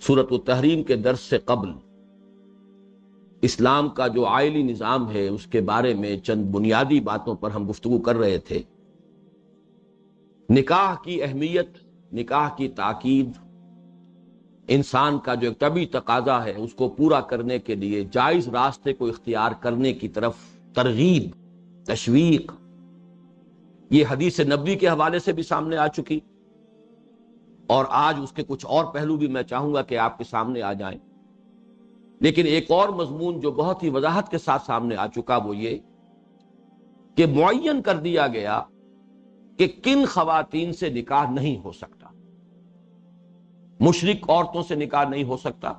سورۃ التحریم کے درس سے قبل اسلام کا جو آئلی نظام ہے اس کے بارے میں چند بنیادی باتوں پر ہم گفتگو کر رہے تھے۔ نکاح کی اہمیت، نکاح کی تاکید، انسان کا جو ایک طبعی تقاضا ہے اس کو پورا کرنے کے لیے جائز راستے کو اختیار کرنے کی طرف ترغیب، تشویق، یہ حدیث نبوی کے حوالے سے بھی سامنے آ چکی، اور آج اس کے کچھ اور پہلو بھی میں چاہوں گا کہ آپ کے سامنے آ جائیں۔ لیکن ایک اور مضمون جو بہت ہی وضاحت کے ساتھ سامنے آ چکا وہ یہ کہ معین کر دیا گیا کہ کن خواتین سے نکاح نہیں ہو سکتا۔ مشرک عورتوں سے نکاح نہیں ہو سکتا،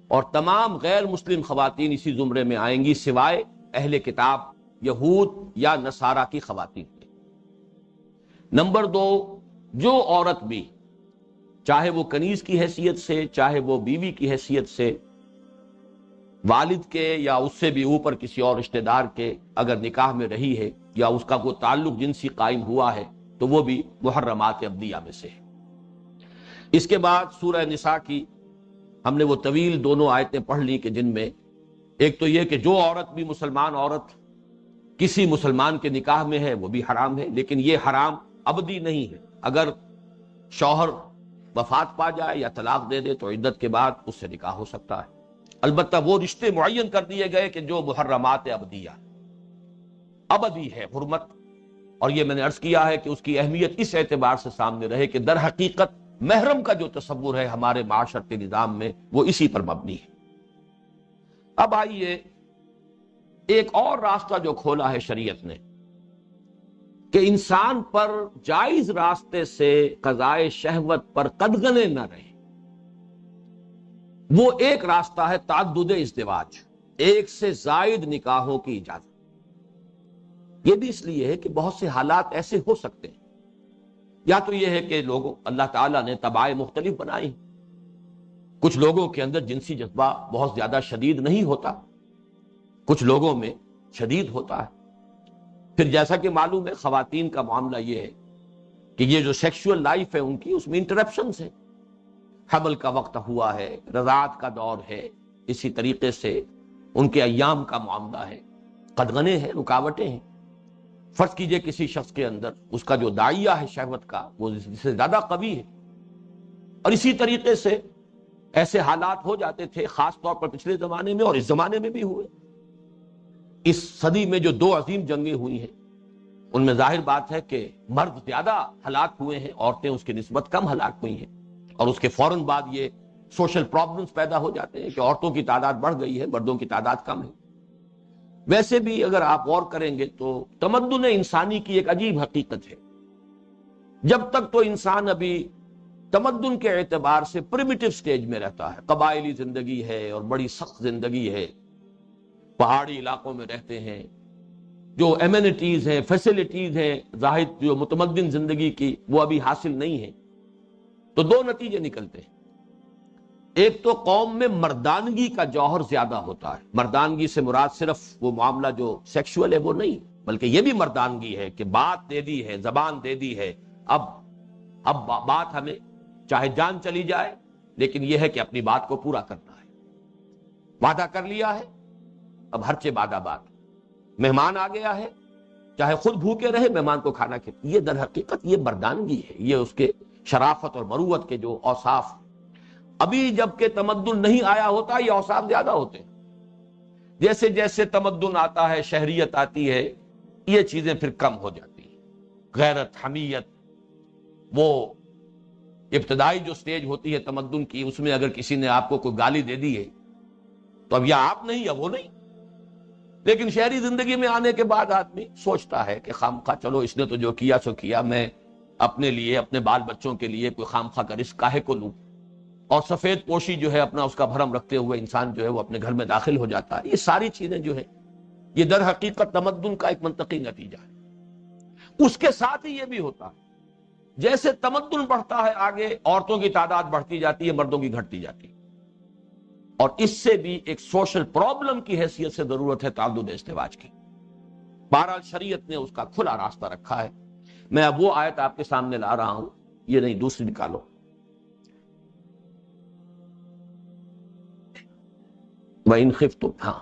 اور تمام غیر مسلم خواتین اسی زمرے میں آئیں گی سوائے اہل کتاب یہود یا نصارہ کی خواتین کے۔ نمبر دو، جو عورت بھی چاہے وہ کنیز کی حیثیت سے، چاہے وہ بیوی کی حیثیت سے، والد کے یا اس سے بھی اوپر کسی اور رشتہ دار کے اگر نکاح میں رہی ہے یا اس کا کوئی تعلق جنسی قائم ہوا ہے تو وہ بھی محرمات ابدیہ میں سے ہے۔ اس کے بعد سورہ نساء کی ہم نے وہ طویل دونوں آیتیں پڑھ لی کہ جن میں ایک تو یہ کہ جو عورت بھی مسلمان عورت کسی مسلمان کے نکاح میں ہے وہ بھی حرام ہے، لیکن یہ حرام ابدی نہیں ہے۔ اگر شوہر وفات پا جائے یا طلاق دے دے تو عدت کے بعد اس سے نکاح ہو سکتا ہے، البتہ وہ رشتے معین کر دیے گئے کہ جو محرمات ابدیہ، ابدی ہے حرمت۔ اور یہ میں نے عرض کیا ہے کہ اس کی اہمیت اس اعتبار سے سامنے رہے کہ در حقیقت محرم کا جو تصور ہے ہمارے معاشرتی نظام میں وہ اسی پر مبنی ہے۔ اب آئیے ایک اور راستہ جو کھولا ہے شریعت نے کہ انسان پر جائز راستے سے قضائے شہوت پر قدغنے نہ رہے، وہ ایک راستہ ہے تعدد ازدواج، ایک سے زائد نکاحوں کی اجازت۔ یہ بھی اس لیے ہے کہ بہت سے حالات ایسے ہو سکتے ہیں، یا تو یہ ہے کہ لوگوں اللہ تعالیٰ نے طبائع مختلف بنائی، کچھ لوگوں کے اندر جنسی جذبہ بہت زیادہ شدید نہیں ہوتا، کچھ لوگوں میں شدید ہوتا ہے۔ پھر جیسا کہ معلوم ہے خواتین کا معاملہ یہ ہے کہ یہ جو سیکشول لائف ہے ان کی اس میں انٹرپشنز ہیں، حمل کا وقت ہوا ہے، رضاعت کا دور ہے، اسی طریقے سے ان کے ایام کا معاملہ ہے، قدغنے ہیں، رکاوٹیں ہیں۔ فرض کیجئے کسی شخص کے اندر اس کا جو داعیہ ہے شہوت کا وہ اس سے زیادہ قوی ہے، اور اسی طریقے سے ایسے حالات ہو جاتے تھے خاص طور پر پچھلے زمانے میں اور اس زمانے میں بھی ہوئے۔ اس صدی میں جو دو عظیم جنگیں ہوئی ہیں ان میں ظاہر بات ہے کہ مرد زیادہ ہلاک ہوئے ہیں، عورتیں اس کی نسبت کم ہلاک ہوئی ہیں، اور اس کے فوراً بعد یہ سوشل پرابلمز پیدا ہو جاتے ہیں کہ عورتوں کی تعداد بڑھ گئی ہے، مردوں کی تعداد کم ہے۔ ویسے بھی اگر آپ غور کریں گے تو تمدن انسانی کی ایک عجیب حقیقت ہے، جب تک تو انسان ابھی تمدن کے اعتبار سے پریمیٹیو سٹیج میں رہتا ہے، قبائلی زندگی ہے اور بڑی سخت زندگی ہے، پہاڑی علاقوں میں رہتے ہیں، جو ایمینٹیز ہیں، فیسلٹیز ہیں ظاہر جو متمدن زندگی کی وہ ابھی حاصل نہیں ہیں، تو دو نتیجے نکلتے ہیں۔ ایک تو قوم میں مردانگی کا جوہر زیادہ ہوتا ہے، مردانگی سے مراد صرف وہ معاملہ جو سیکشول ہے وہ نہیں، بلکہ یہ بھی مردانگی ہے کہ بات دے دی ہے، زبان دے دی ہے، اب بات ہمیں چاہے جان چلی جائے لیکن یہ ہے کہ اپنی بات کو پورا کرنا ہے، وعدہ کر لیا ہے اب ہر چے بادہ بات، مہمان آ گیا ہے چاہے خود بھوکے رہے مہمان کو کھانا کھلائے، یہ در حقیقت یہ مردانگی ہے، یہ اس کے شرافت اور مروت کے جو اوصاف۔ ابھی جب کہ تمدن نہیں آیا ہوتا یہ اوصاف زیادہ ہوتے ہیں، جیسے جیسے تمدن آتا ہے، شہریت آتی ہے، یہ چیزیں پھر کم ہو جاتی ہیں۔ غیرت، حمیت، وہ ابتدائی جو سٹیج ہوتی ہے تمدن کی، اس میں اگر کسی نے آپ کو کوئی گالی دے دی ہے تو اب یا آپ نہیں یا وہ نہیں، لیکن شہری زندگی میں آنے کے بعد آدمی سوچتا ہے کہ خامخواہ چلو اس نے تو جو کیا سو کیا، میں اپنے لیے اپنے بال بچوں کے لیے کوئی خامخواہ کا رزق کاہے کو لوں، اور سفید پوشی جو ہے اپنا اس کا بھرم رکھتے ہوئے انسان جو ہے وہ اپنے گھر میں داخل ہو جاتا ہے۔ یہ ساری چیزیں جو ہیں یہ در حقیقت تمدن کا ایک منطقی نتیجہ ہے۔ اس کے ساتھ ہی یہ بھی ہوتا ہے جیسے تمدن بڑھتا ہے آگے عورتوں کی تعداد بڑھتی جاتی ہے، مردوں کی گھٹتی جاتی ہے، اور اس سے بھی ایک سوشل پرابلم کی حیثیت سے ضرورت ہے تعدد ازدواج کی۔ بہرحال شریعت نے اس کا کھلا راستہ رکھا ہے۔ میں اب وہ آیت آپ کے سامنے لا رہا ہوں، یہ نہیں دوسری نکالو۔ وَإِنْ خِفْتُمْ، ہاں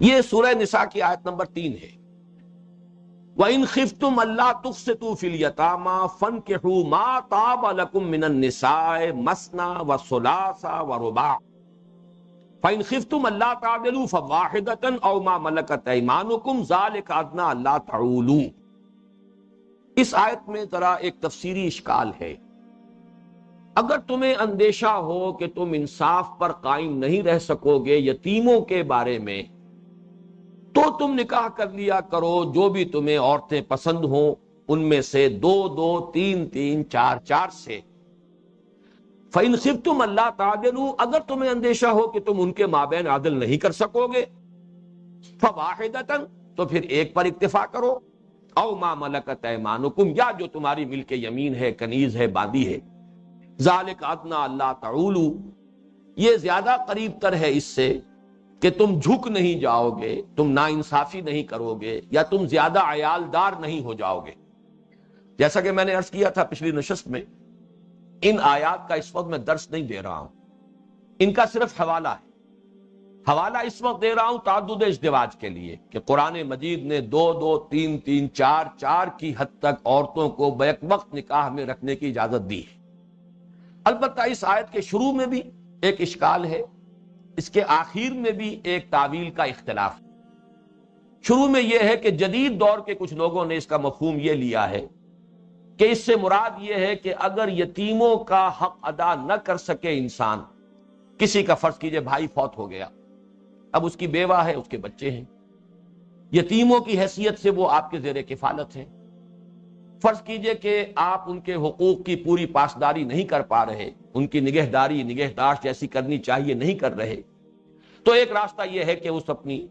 یہ سورہ نساء کی آیت نمبر 3 ہے۔ وَإِنْ خِفْتُمْ أَلَّا تُقْسِطُوا فِي الْيَتَامَى فَانكِحُوا مَا طَابَ لَكُم مِّنَ النِّسَاءِ مَثْنَىٰ وَثُلَاثَ وَرُبَاعَ فَإِنْ خِفْتُمْ أَلَّا تَعْدِلُوا فَوَاحِدَةً أَوْ مَا مَلَكَتْ أَيْمَانُكُمْ ذَلِكَ أَدْنَىٰ أَلَّا تَعُولُوا۔ اس آیت میں ذرا ایک تفسیری اشکال ہے۔ اگر تمہیں اندیشہ ہو کہ تم انصاف پر قائم نہیں رہ سکو گے یتیموں کے بارے میں، تو تم نکاح کر لیا کرو جو بھی تمہیں عورتیں پسند ہوں، ان میں سے 2 2 3 3 4 4 سے۔ فَإِنْ خِفْتُمْ أَلَّا تَعْدِلُوا، اگر تمہیں اندیشہ ہو کہ تم ان کے مابین عدل نہیں کر سکو گے، فَوَاحِدَةً، تو پھر ایک پر اکتفا کرو، او ما ملکت ایمانکم، یا جو تمہاری ملک یمین ہے، کنیز ہے، باندی ہے۔ ذالک ادنیٰ اللہ تعولوا، یہ زیادہ قریب تر ہے اس سے کہ تم جھک نہیں جاؤ گے، تم ناانصافی نہیں کرو گے، یا تم زیادہ عیالدار نہیں ہو جاؤ گے۔ جیسا کہ میں نے عرض کیا تھا پچھلی نشست میں، ان آیات کا اس وقت میں درس نہیں دے رہا ہوں، ان کا صرف حوالہ ہے۔ حوالہ اس وقت دے رہا ہوں تعدد ازدواج کے لیے کہ قرآن مجید نے 2 2 3 3 4 4 کی حد تک عورتوں کو بیک وقت نکاح میں رکھنے کی اجازت دی ہے۔ البتہ اس آیت کے شروع میں بھی ایک اشکال ہے، اس کے آخر میں بھی ایک تعویل کا اختلاف ہے۔ شروع میں یہ ہے کہ جدید دور کے کچھ لوگوں نے اس کا مفہوم یہ لیا ہے کہ اس سے مراد یہ ہے کہ اگر یتیموں کا حق ادا نہ کر سکے انسان، کسی کا فرض کیجئے بھائی فوت ہو گیا، اب اس کی بیوہ ہے، اس کے بچے ہیں، یتیموں کی حیثیت سے وہ آپ کے زیر کفالت ہیں، فرض کیجئے کہ آپ ان کے حقوق کی پوری پاسداری نہیں کر پا رہے، ان کی نگہداری نگہداشت جیسی کرنی چاہیے نہیں کر رہے، تو ایک راستہ یہ ہے کہ اس اپنی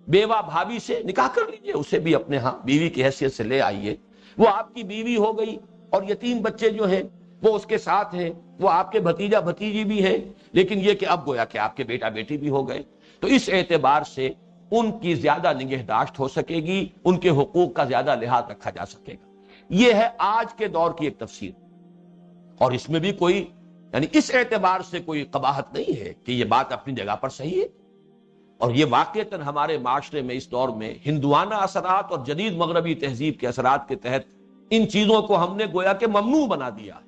بیوہ بھابھی سے نکاح کر لیجئے، اسے بھی اپنے ہاں بیوی کی حیثیت سے لے آئیے، وہ آپ کی بیوی ہو گئی، اور یتیم بچے جو ہیں وہ اس کے ساتھ ہیں، وہ آپ کے بھتیجا بھتیجی بھی ہیں، لیکن یہ کہ اب گویا کہ آپ کے بیٹا بیٹی بھی ہو گئے، تو اس اعتبار سے ان کی زیادہ نگہداشت ہو سکے گی، ان کے حقوق کا زیادہ لحاظ رکھا جا سکے گا۔ یہ ہے آج کے دور کی ایک تفسیر، اور اس میں بھی کوئی یعنی اس اعتبار سے کوئی قباحت نہیں ہے کہ یہ بات اپنی جگہ پر صحیح ہے، اور یہ واقعتاً ہمارے معاشرے میں اس دور میں ہندوانہ اثرات اور جدید مغربی تہذیب کے اثرات کے تحت ان چیزوں کو ہم نے گویا کہ ممنوع بنا دیا ہے،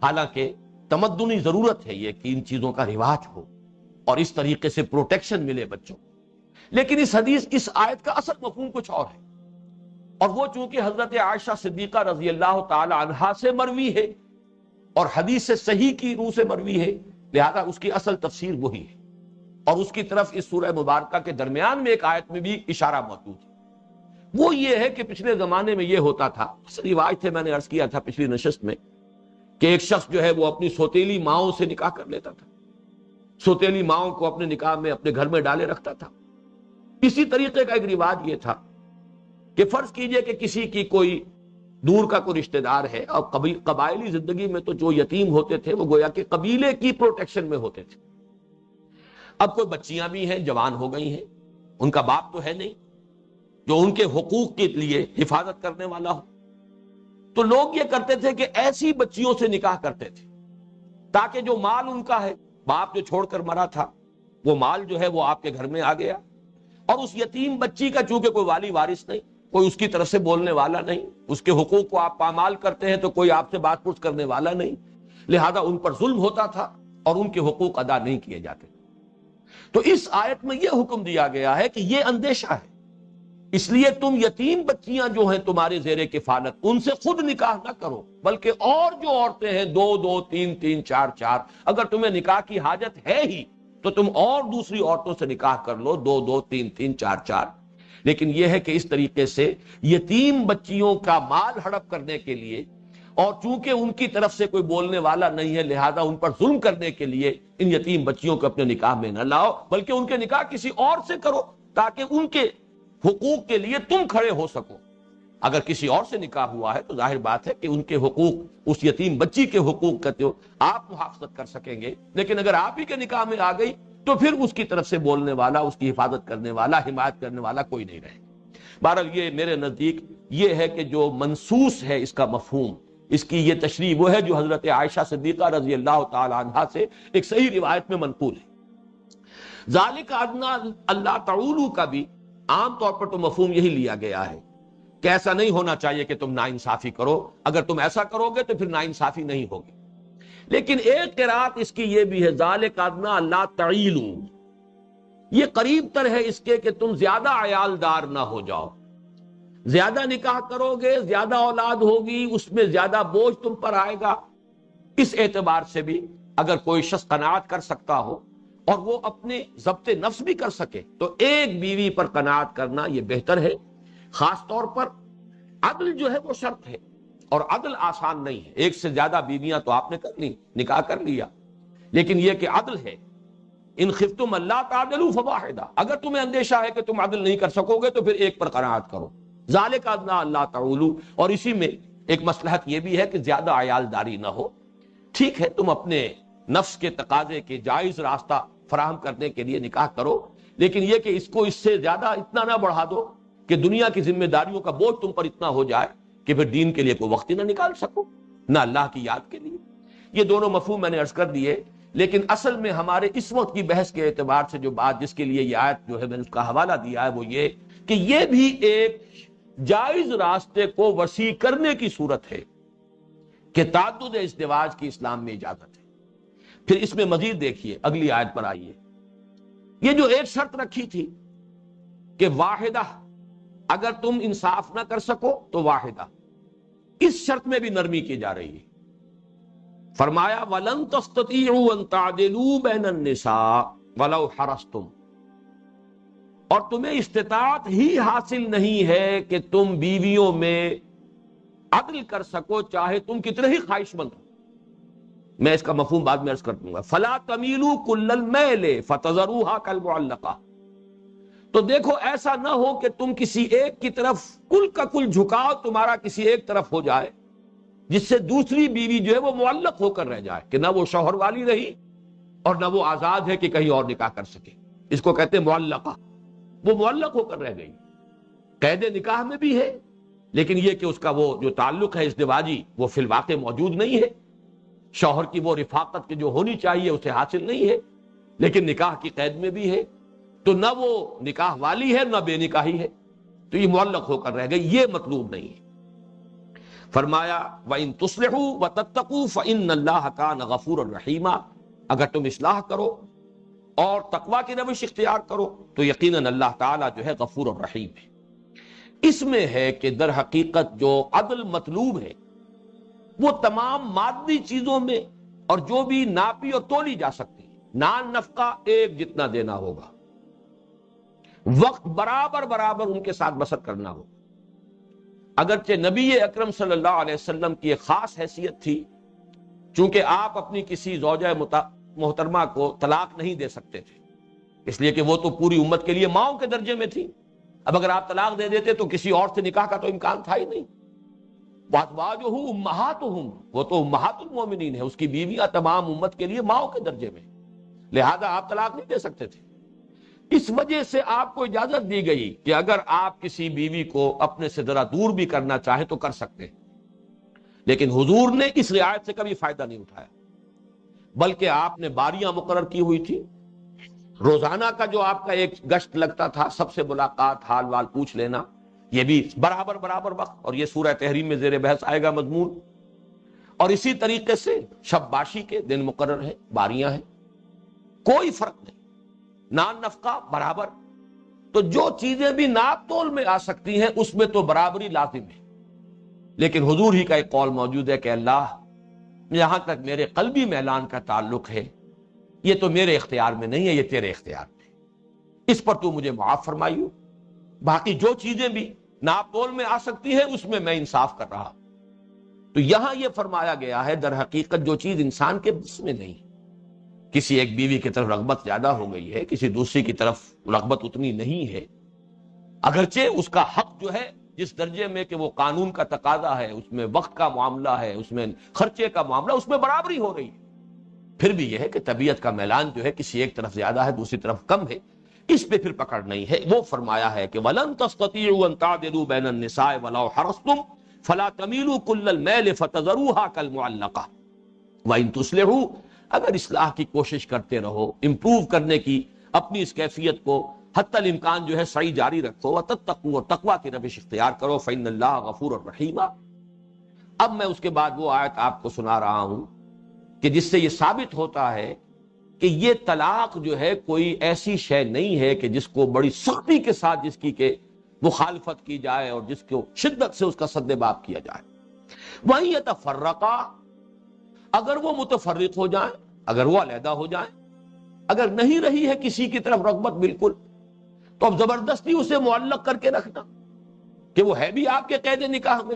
حالانکہ تمدنی ضرورت ہے یہ کہ ان چیزوں کا رواج ہو اور اس طریقے سے پروٹیکشن ملے بچوں کو۔ لیکن اس آیت کا اصل مفہوم کچھ اور ہے، اور وہ چونکہ حضرت عائشہ صدیقہ رضی اللہ تعالی عنہا سے مروی ہے اور حدیث صحیح کی روح سے مروی ہے، لہذا اس کی اصل تفسیر وہی ہے، اور اس کی طرف اس سورہ مبارکہ کے درمیان میں ایک آیت میں بھی اشارہ موجود ہے۔ وہ یہ ہے کہ پچھلے زمانے میں یہ ہوتا تھا، رواج تھے، میں نے عرض کیا تھا پچھلی نشست میں، کہ ایک شخص جو ہے وہ اپنی سوتیلی ماؤں سے نکاح کر لیتا تھا، سوتیلی ماؤں کو اپنے نکاح میں اپنے گھر میں ڈالے رکھتا تھا۔ اسی طریقے کا ایک رواج یہ تھا کہ فرض کیجئے کہ کسی کی کوئی دور کا کوئی رشتہ دار ہے، اور قبائلی زندگی میں تو جو یتیم ہوتے تھے وہ گویا کہ قبیلے کی پروٹیکشن میں ہوتے تھے۔ اب کوئی بچیاں بھی ہیں، جوان ہو گئی ہیں، ان کا باپ تو ہے نہیں جو ان کے حقوق کے لیے حفاظت کرنے والا ہو، تو لوگ یہ کرتے تھے کہ ایسی بچیوں سے نکاح کرتے تھے تاکہ جو مال ان کا ہے، باپ جو چھوڑ کر مرا تھا، وہ مال جو ہے وہ آپ کے گھر میں آ گیا، اور اس یتیم بچی کا چونکہ کوئی والی وارث نہیں، کوئی اس کی طرف سے بولنے والا نہیں، اس کے حقوق کو آپ پامال کرتے ہیں تو کوئی آپ سے بات پوچھ کرنے والا نہیں، لہذا ان پر ظلم ہوتا تھا اور ان کے حقوق ادا نہیں کیے جاتے۔ تو اس آیت میں یہ حکم دیا گیا ہے کہ یہ اندیشہ ہے، اس لیے تم یتیم بچیاں جو ہیں تمہارے زیر کفالت، ان سے خود نکاح نہ کرو، بلکہ اور جو عورتیں ہیں 2 2 3 3 4 4، اگر تمہیں نکاح کی حاجت ہے ہی تو تم اور دوسری عورتوں سے نکاح کر لو، 2 2 3 3 4 4۔ لیکن یہ ہے کہ اس طریقے سے یتیم بچیوں کا مال ہڑپ کرنے کے لیے، اور چونکہ ان کی طرف سے کوئی بولنے والا نہیں ہے، لہذا ان پر ظلم کرنے کے لیے ان یتیم بچیوں کو اپنے نکاح میں نہ لاؤ، بلکہ ان کے نکاح کسی اور سے کرو تاکہ ان کے حقوق کے لیے تم کھڑے ہو سکو۔ اگر کسی اور سے نکاح ہوا ہے تو ظاہر بات ہے کہ ان کے حقوق، اس یتیم بچی کے حقوق کا تو آپ محافظت کر سکیں گے، لیکن اگر آپ ہی کے نکاح میں آ گئی تو پھر اس کی طرف سے بولنے والا، اس کی حفاظت کرنے والا، حمایت کرنے والا کوئی نہیں رہے۔ بہرحال یہ میرے نزدیک یہ ہے کہ جو منصوص ہے اس کا مفہوم، اس کی یہ تشریح وہ ہے جو حضرت عائشہ صدیقہ رضی اللہ تعالی عنہا سے ایک صحیح روایت میں منقول ہے۔ ذالک ادنا اللہ تعولو کا بھی عام طور پر تو مفہوم یہی لیا گیا ہے کہ ایسا نہیں ہونا چاہیے کہ تم ناانصافی کرو، اگر تم ایسا کرو گے تو پھر ناانصافی نہیں ہوگی. لیکن ایک قرات اس کی یہ بھی ہے ذالک ادنا اللہ تعیلو، یہ قریب تر ہے اس کے کہ تم زیادہ عیال دار نہ ہو جاؤ. زیادہ نکاح کرو گے زیادہ اولاد ہوگی، اس میں زیادہ بوجھ تم پر آئے گا. اس اعتبار سے بھی اگر کوئی شخص قناعت کر سکتا ہو اور وہ اپنے ضبط نفس بھی کر سکے تو ایک بیوی پر قناعت کرنا یہ بہتر ہے. خاص طور پر عدل جو ہے وہ شرط ہے، اور عدل آسان نہیں ہے. ایک سے زیادہ بیویاں تو آپ نے کر لی، نکاح کر لیا، لیکن یہ کہ عدل ہے. ان خفتم اللہ تعدلوا فواحدہ، اگر تمہیں اندیشہ ہے کہ تم عدل نہیں کر سکو گے تو پھر ایک پر قناعت کرو. ذالک ادنا اللہ تعولوا، اور اسی میں ایک مصلحت یہ بھی ہے کہ زیادہ عیال داری نہ ہو. ٹھیک ہے تم اپنے نفس کے تقاضے کے جائز راستہ فراہم کرنے کے لیے نکاح کرو، لیکن یہ کہ اس کو اس سے زیادہ اتنا نہ بڑھا دو کہ دنیا کی ذمہ داریوں کا بوجھ تم پر اتنا ہو جائے کہ پھر دین کے لیے کوئی وقت ہی نہ نکال سکو، نہ اللہ کی یاد کے لیے. یہ دونوں مفہوم میں نے عرض کر دیے، لیکن اصل میں ہمارے اس وقت کی بحث کے اعتبار سے جو بات جس کے لیے یہ آیت جو ہے میں نے اس کا حوالہ دیا ہے وہ یہ کہ یہ بھی ایک جائز راستے کو وسیع کرنے کی صورت ہے کہ تعدد ازدواج کی اسلام میں اجازت ہے. پھر اس میں مزید دیکھیے، اگلی آیت پر آئیے. یہ جو ایک شرط رکھی تھی کہ واحدہ، اگر تم انصاف نہ کر سکو تو واحدہ، اس شرط میں بھی نرمی کی جا رہی ہے. فرمایا وَلَن تَسْتَطِيعُوا أَن تَعْدِلُوا بَيْنَ النِّسَاءِ وَلَوْ حَرَصْتُمْ، اور تمہیں استطاعت ہی حاصل نہیں ہے کہ تم بیویوں میں عدل کر سکو چاہے تم کتنے ہی خواہش مند ہو. میں اس کا مفہوم بعد میں عرض کر دوں گا. فَلَا تَمِيلُوا كُلَّ الْمَيْلِ فَتَذَرُوهَا كَالْمُعَلَّقَةِ، تو دیکھو ایسا نہ ہو کہ تم کسی ایک کی طرف کل کا کل جھکاؤ تمہارا کسی ایک طرف ہو جائے جس سے دوسری بیوی جو ہے وہ معلق ہو کر رہ جائے کہ نہ وہ شوہر والی رہی اور نہ وہ آزاد ہے کہ کہیں اور نکاح کر سکے. اس کو کہتے ہیں معلقہ، وہ معلق ہو کر رہ گئی. قید نکاح میں بھی ہے لیکن یہ کہ اس کا وہ جو تعلق ہے ازدواجی وہ فی الواقع موجود نہیں ہے. شوہر کی وہ رفاقت کی جو ہونی چاہیے اسے حاصل نہیں ہے، لیکن نکاح کی قید میں بھی ہے، تو نہ وہ نکاح والی ہے نہ بے نکاحی ہے، تو یہ معلق ہو کر رہ گئی. یہ مطلوب نہیں ہے. فرمایا وَإِن تُصْلِحُوا وَتَتَّقُوا فَإِنَّ اللَّهَ كَانَ غَفُورًا رَحِيمًا، اگر تم اصلاح کرو اور تقوی کی روش اختیار کرو تو یقیناً اللہ تعالیٰ جو ہے غفور الرحیم ہے. اس میں ہے کہ در حقیقت جو عدل مطلوب ہے وہ تمام مادی چیزوں میں اور جو بھی ناپی اور تولی جا سکتی ہے. نان نفقہ ایک جتنا دینا ہوگا، وقت برابر برابر ان کے ساتھ بسر کرنا ہوگا. اگرچہ نبی اکرم صلی اللہ علیہ وسلم کی ایک خاص حیثیت تھی، چونکہ آپ اپنی کسی زوجہ محترمہ کو طلاق نہیں دے سکتے تھے، اس لیے کہ وہ تو پوری امت کے لیے ماؤں کے درجے میں تھی. اب اگر آپ طلاق دے دیتے تو کسی اور سے نکاح کا تو امکان تھا ہی نہیں. وَأَزْوَاجُهُ أُمَّهَاتُهُمْ، وہ تو امہات المومنین ہے، اس کی بیویاں تمام امت کے لیے ماؤں کے درجے میں، لہذا آپ طلاق نہیں دے سکتے تھے. اس وجہ سے آپ کو اجازت دی گئی کہ اگر آپ کسی بیوی کو اپنے سے ذرا دور بھی کرنا چاہیں تو کر سکتے ہیں. لیکن حضور نے اس رعایت سے کبھی فائدہ نہیں اٹھایا، بلکہ آپ نے باریاں مقرر کی ہوئی تھی. روزانہ کا جو آپ کا ایک گشت لگتا تھا، سب سے ملاقات، حال وال پوچھ لینا، یہ بھی برابر برابر وقت، اور یہ سورہ تحریم میں زیر بحث آئے گا مضمون. اور اسی طریقے سے شب باشی کے دن مقرر ہیں، باریاں ہیں، کوئی فرق نہیں. نان نفقہ برابر. تو جو چیزیں بھی ناپ تول میں آ سکتی ہیں اس میں تو برابری لازم ہے. لیکن حضور ہی کا ایک قول موجود ہے کہ اللہ، یہاں تک میرے قلبی میلان کا تعلق ہے یہ تو میرے اختیار میں نہیں ہے، یہ تیرے اختیار میں، اس پر تو مجھے معاف فرمائیو. باقی جو چیزیں بھی ناپ تول میں آ سکتی ہیں اس میں میں انصاف کر رہا. تو یہاں یہ فرمایا گیا ہے در حقیقت جو چیز انسان کے بس میں نہیں، کسی ایک بیوی کی طرف رغبت زیادہ ہو گئی ہے، کسی دوسری کی طرف رغبت اتنی نہیں ہے، اگرچہ اس کا حق جو ہے جس درجے میں کہ وہ قانون کا تقاضا ہے، اس میں وقت کا معاملہ ہے، اس میں خرچے کا معاملہ، اس میں برابری ہو رہی ہے، پھر بھی یہ ہے کہ طبیعت کا میلان جو ہے کسی ایک طرف زیادہ ہے دوسری طرف کم ہے، اس پہ پھر پکڑ نہیں ہے. وہ فرمایا ہے کہ وَلَن تَسْتَطِيعُوا أَن تَعْدِلُوا بَيْنَ النِّسَاءِ وَلَوْ حَرَصْتُمْ فَلَا تَمِيلُوا كُلَّ الْمَيْلِ فَتَذَرُوهَا كَالْمُعَلَّقَةِ وَإِن تُصْلِحُوا، اگر اصلاح کی کوشش کرتے رہو، امپروو کرنے کی اپنی اس کیفیت کو حتی الامکان جو ہے صحیح جاری رکھو، وتتقوا، تقوی کی روش اختیار کرو، فإن اللہ غفور الرحیم۔ اب میں اس کے بعد وہ آیت آپ کو سنا رہا ہوں کہ جس سے یہ ثابت ہوتا ہے کہ یہ طلاق جو ہے کوئی ایسی شے نہیں ہے کہ جس کو بڑی سختی کے ساتھ جس کی کہ مخالفت کی جائے اور جس کو شدت سے اس کا سد باب کیا جائے۔ وَإِن يَتَفَرَّقَا، اگر وہ متفرق ہو جائیں، اگر وہ علیحدہ ہو جائیں، اگر نہیں رہی ہے کسی کی طرف رغبت بالکل، تو اب زبردستی اسے معلق کر کے رکھنا کہ وہ ہے بھی آپ کے قید نکاح میں،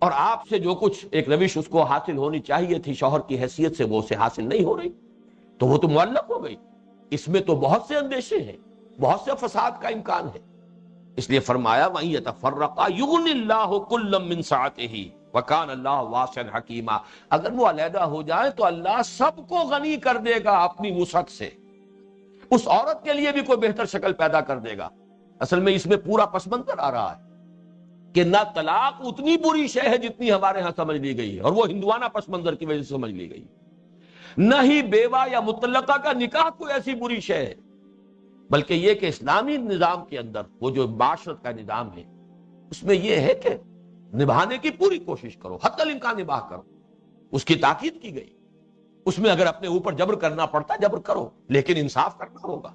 اور آپ سے جو کچھ ایک روش اس کو حاصل ہونی چاہیے تھی شوہر کی حیثیت سے، وہ اسے حاصل نہیں ہو رہی، تو وہ تو معلق ہو گئی۔ اس میں تو بہت سے اندیشے ہیں، بہت سے فساد کا امکان ہے۔ اس لیے فرمایا وَإِن يَتَفَرَّقَا يُغْنِ اللَّهُ كُلًّا مِّن سَعَتِهِ وَكَانَ اللَّهُ وَاسِعًا حَكِيمًا۔ اگر وہ علیحدہ ہو جائے تو اللہ سب کو غنی کر دے گا اپنی وسعت سے، اس عورت کے لیے بھی کوئی بہتر شکل پیدا کر دے گا۔ اصل میں اس میں پورا پس منظر آ رہا ہے کہ نہ طلاق اتنی بری شے ہے جتنی ہمارے ہاں سمجھ لی گئی ہے، اور وہ ہندوانہ پس منظر کی وجہ سے سمجھ لی گئی، نہ ہی بیوہ یا مطلقہ کا نکاح کوئی ایسی بری شے ہے، بلکہ یہ کہ اسلامی نظام کے اندر وہ جو معاشرت کا نظام ہے اس میں یہ ہے کہ نبھانے کی پوری کوشش کرو، حتی الامکان نباہ کرو، اس کی تاکید کی گئی۔ اس میں اگر اپنے اوپر جبر کرنا پڑتا جبر کرو، لیکن انصاف کرنا ہوگا،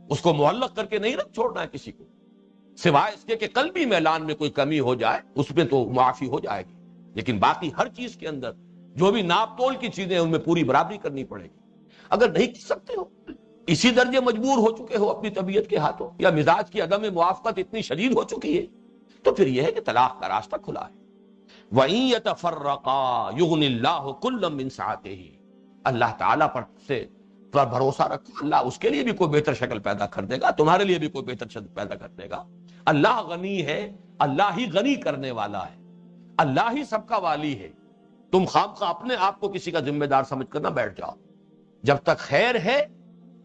اس کو معلق کر کے نہیں رکھ چھوڑنا ہے کسی کو، سوائے اس کے کہ قلبی میلان میں کوئی کمی ہو جائے اس میں تو معافی ہو جائے گی، لیکن باقی ہر چیز کے اندر جو بھی ناپ تول کی چیزیں ان میں پوری برابری کرنی پڑے گی۔ اگر نہیں کر سکتے ہو، اسی درجے مجبور ہو چکے ہو اپنی طبیعت کے ہاتھوں، یا مزاج کی عدم موافقت اتنی شدید ہو چکی ہے، تو پھر یہ ہے کہ طلاق کا راستہ کھلا ہے۔ وَإِن يَتَفَرَّقَا يُغْنِ اللَّهُ كُلًّا مِّن سَعَتِهِ، اللہ تعالیٰ پر بھروسہ رکھو، اللہ اس کے لیے بھی کوئی بہتر شکل پیدا کر دے گا، تمہارے لیے بھی کوئی بہتر شکل پیدا کر دے گا۔ اللہ غنی ہے، اللہ ہی غنی کرنے والا ہے، اللہ ہی سب کا والی ہے۔ تم خامخواہ اپنے آپ کو کسی کا ذمہ دار سمجھ کر نہ بیٹھ جاؤ، جب تک خیر ہے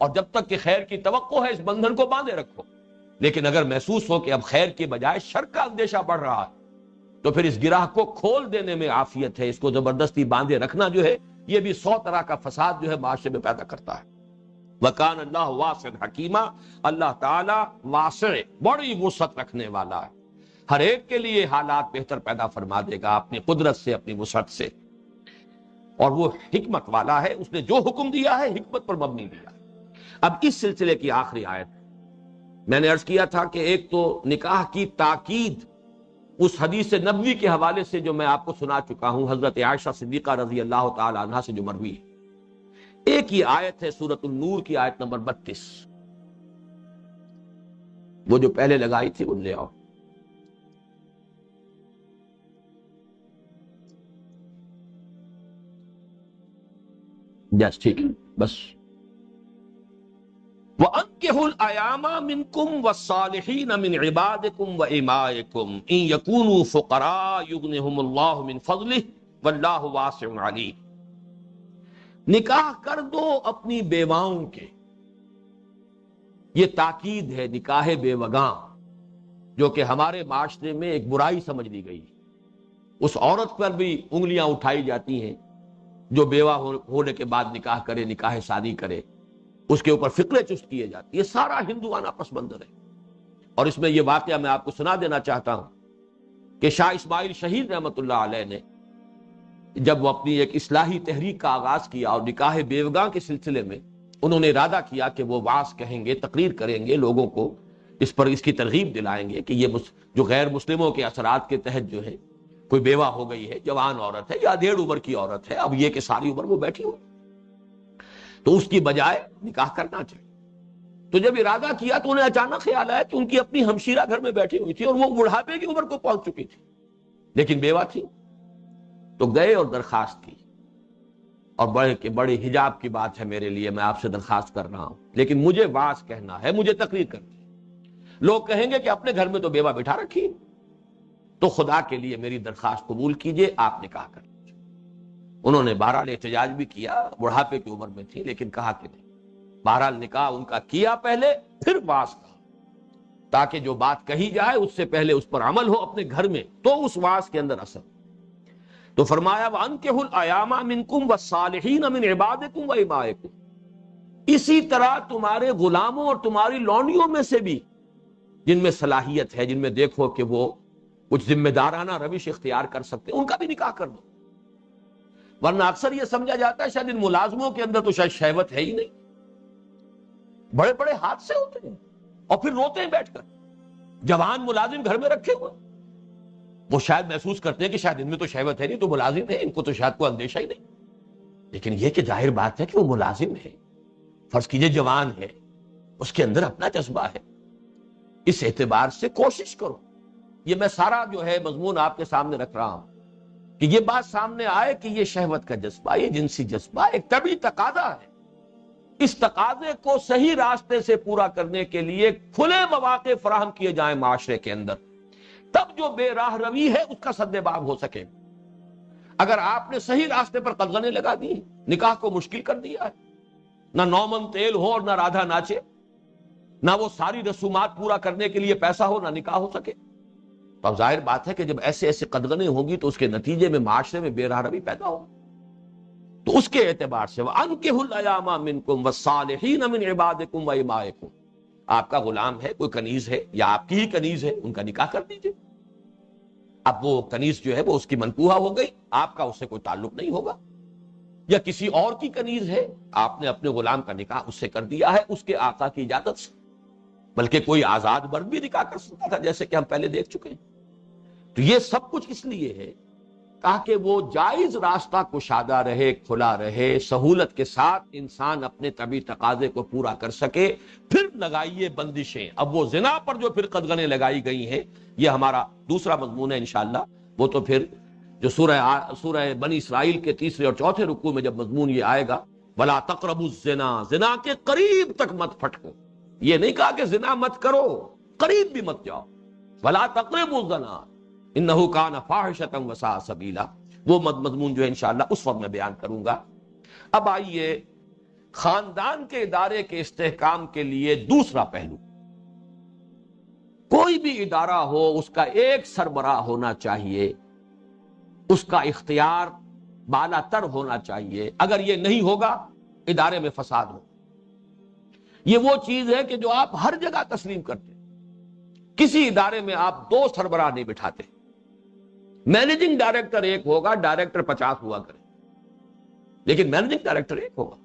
اور جب تک کہ خیر کی توقع ہے اس بندھن کو باندھے رکھو، لیکن اگر محسوس ہو کہ اب خیر کے بجائے شر کا اندیشہ بڑھ رہا ہے تو پھر اس گرہ کو کھول دینے میں عافیت ہے۔ اس کو زبردستی باندھے رکھنا جو ہے یہ بھی 100 طرح کا فساد جو ہے معاشرے میں پیدا کرتا ہے۔ وَكَانَ اللَّهُ وَاسِعًا حَكِيمًا، اللہ تعالیٰ واسع، بڑی وسعت رکھنے والا ہے، ہر ایک کے لیے حالات بہتر پیدا فرما دے گا اپنی قدرت سے، اپنی وسعت سے، اور وہ حکمت والا ہے، اس نے جو حکم دیا ہے حکمت پر مبنی دیا ہے۔ اب اس سلسلے کی آخری آیت میں نے عرض کیا تھا کہ ایک تو نکاح کی تاکید اس حدیث نبوی کے حوالے سے جو میں آپ کو سنا چکا ہوں، حضرت عائشہ صدیقہ رضی اللہ تعالی عنہا سے جو مروی ہے، ایک ہی آیت ہے سورۃ النور کی آیت نمبر 32، وہ جو پہلے لگائی تھی وہ لے آؤ۔ یس ٹھیک ہے، بس وَأَنكِحُوا الْأَيَامَ مِنكُمْ وَالصَّالِحِينَ مِنْ عِبَادِكُمْ وَإِمَائِكُمْ إِنْ يَكُونُوا فُقَرَاءَ يُغْنِهُمُ اللَّهُ مِنْ فَضْلِهِ وَاللَّهُ وَاسِعٌ عَلِيمٌ۔ نکاح کر دو اپنی بیواؤں کے، یہ تاکید ہے نکاح بیوگاں، جو کہ ہمارے معاشرے میں ایک برائی سمجھ لی گئی۔ اس عورت پر بھی انگلیاں اٹھائی جاتی ہیں جو بیوہ ہونے کے بعد نکاح کرے، نکاح ثانی کرے، اس کے اوپر فکرے چست کیے جاتے، یہ سارا ہندوانہ پس منظر ہے۔ اور اس میں یہ واقعہ میں آپ کو سنا دینا چاہتا ہوں کہ شاہ اسماعیل شہید رحمت اللہ علیہ نے جب وہ اپنی ایک اصلاحی تحریک کا آغاز کیا اور نکاح بیوگاں کے سلسلے میں انہوں نے ارادہ کیا کہ وہ وعظ کہیں گے، تقریر کریں گے، لوگوں کو اس پر اس کی ترغیب دلائیں گے کہ یہ جو غیر مسلموں کے اثرات کے تحت جو ہے کوئی بیوہ ہو گئی ہے، جوان عورت ہے یا 1.5 عمر کی عورت ہے، اب یہ کہ ساری عمر وہ بیٹھی ہو، تو اس کی بجائے نکاح کرنا چاہیے۔ تو جب ارادہ کیا تو انہیں اچانک خیال آیا کہ ان کی اپنی ہمشیرہ گھر میں بیٹھی ہوئی تھی اور وہ بڑھاپے کی عمر کو پہنچ چکی تھی لیکن بیوہ تھی، تو گئے اور درخواست کی، اور بڑے حجاب کی بات ہے میرے لیے، میں آپ سے درخواست کر رہا ہوں، لیکن مجھے واعظ کہنا ہے، مجھے تقریر کرنی ہے، لوگ کہیں گے کہ اپنے گھر میں تو بیوہ بٹھا رکھی، تو خدا کے لیے میری درخواست قبول کیجئے، آپ نکاح کر لیجئے۔ انہوں نے بہرحال احتجاج بھی کیا، بڑھاپے کی عمر میں تھی لیکن کہا کہ نہیں، بہرحال نکاح ان کا کیا پہلے، پھر واعظ کہا، تاکہ جو بات کہی جائے اس سے پہلے اس پر عمل ہو اپنے گھر میں، تو اس واعظ کے اندر اثر۔ تو فرمایا وَأَنكِحُوا الْأَيَامَ مِنكُمْ وَالصَّالِحِينَ مِنْ عِبَادِكُمْ وَإِمَائِكُمْ، اسی طرح تمہارے غلاموں اور تمہاری لونڈیوں میں سے بھی جن میں صلاحیت ہے، جن میں دیکھو کہ وہ کچھ ذمہ دارانہ روش اختیار کر سکتے ہیں، ان کا بھی نکاح کر دو. ورنہ اکثر یہ سمجھا جاتا ہے شاید ان ملازموں کے اندر تو شاید شہوت ہے ہی نہیں. بڑے بڑے حادثے ہوتے ہیں اور پھر روتے ہیں بیٹھ کر. جوان ملازم گھر میں رکھے ہوئے، وہ شاید محسوس کرتے ہیں کہ شاید ان میں تو شہوت ہے نہیں، تو ملازم ہے، ان کو تو شاید کوئی اندیشہ ہی نہیں. لیکن یہ کہ ظاہر بات ہے کہ وہ ملازم ہے، فرض کیجئے جوان ہے، اس کے اندر اپنا جذبہ ہے. اس اعتبار سے کوشش کرو. یہ میں سارا جو ہے مضمون آپ کے سامنے رکھ رہا ہوں کہ یہ بات سامنے آئے کہ یہ شہوت کا جذبہ، یہ جنسی جذبہ ایک طبعی تقاضا ہے. اس تقاضے کو صحیح راستے سے پورا کرنے کے لیے کھلے مواقع فراہم کیے جائیں معاشرے کے اندر، تب جو بے راہ روی ہے اس کا سد باب ہو سکے. اگر آپ نے صحیح راستے پر قدغنیں لگا دی، نکاح کو مشکل کر دیا ہے، نہ نومن تیل ہو اور نہ رادھا ناچے، نہ وہ ساری رسومات پورا کرنے کے لیے پیسہ ہو، نہ نکاح ہو سکے، تو اب ظاہر بات ہے کہ جب ایسے ایسے قدغنیں ہوں گی تو اس کے نتیجے میں معاشرے میں بے راہ روی پیدا ہو. تو اس کے اعتبار سے وَأَنكِحُوا الْأَيَامَ مِنكُمْ وَالصَّالِحِينَ مِنْ عِبَادِكُمْ وَإِمَائِكُمْ. آپ کا غلام ہے، کوئی کنیز ہے یا آپ کی ہی کنیز ہے، ان کا نکاح کر دیجئے. اب وہ کنیز جو ہے وہ اس کی منکوحہ ہو گئی، آپ کا اس سے کوئی تعلق نہیں ہوگا. یا کسی اور کی کنیز ہے، آپ نے اپنے غلام کا نکاح اس سے کر دیا ہے اس کے آقا کی اجازت سے. بلکہ کوئی آزاد مرد بھی نکاح کر سکتا تھا، جیسے کہ ہم پہلے دیکھ چکے ہیں. تو یہ سب کچھ اس لیے ہے تاکہ وہ جائز راستہ کشادہ رہے، کھلا رہے، سہولت کے ساتھ انسان اپنے طبعی تقاضے کو پورا کر سکے. پھر لگائیے بندشیں. اب وہ زنا پر جو پھر قدغنیں لگائی گئی ہیں، یہ ہمارا دوسرا مضمون ہے انشاءاللہ. وہ تو پھر جو سورہ بنی اسرائیل کے تیسرے اور چوتھے رکوع میں جب مضمون یہ آئے گا وَلَا تَقْرَبُوا الزِّنَا، زنا کے قریب تک مت پھٹکو. یہ نہیں کہا کہ زنا مت کرو، قریب بھی مت جاؤ. وَلَا تَقْرَبُوا الزِّنَا إِنَّهُ كَانَ فَاحِشَةً وَسَاءَ سَبِيلًا. وہ مضمون جو ہے انشاءاللہ اس وقت میں بیان کروں گا. اب آئیے خاندان کے ادارے کے استحکام کے لیے دوسرا پہلو. کوئی بھی ادارہ ہو اس کا ایک سربراہ ہونا چاہیے، اس کا اختیار بالا تر ہونا چاہیے. اگر یہ نہیں ہوگا ادارے میں فساد ہو. یہ وہ چیز ہے کہ جو آپ ہر جگہ تسلیم کرتے. کسی ادارے میں آپ دو سربراہ نہیں بٹھاتے. مینیجنگ ڈائریکٹر ایک ہوگا، ڈائریکٹر 50 ہوا کرے، لیکن مینیجنگ ڈائریکٹر ایک ہوگا.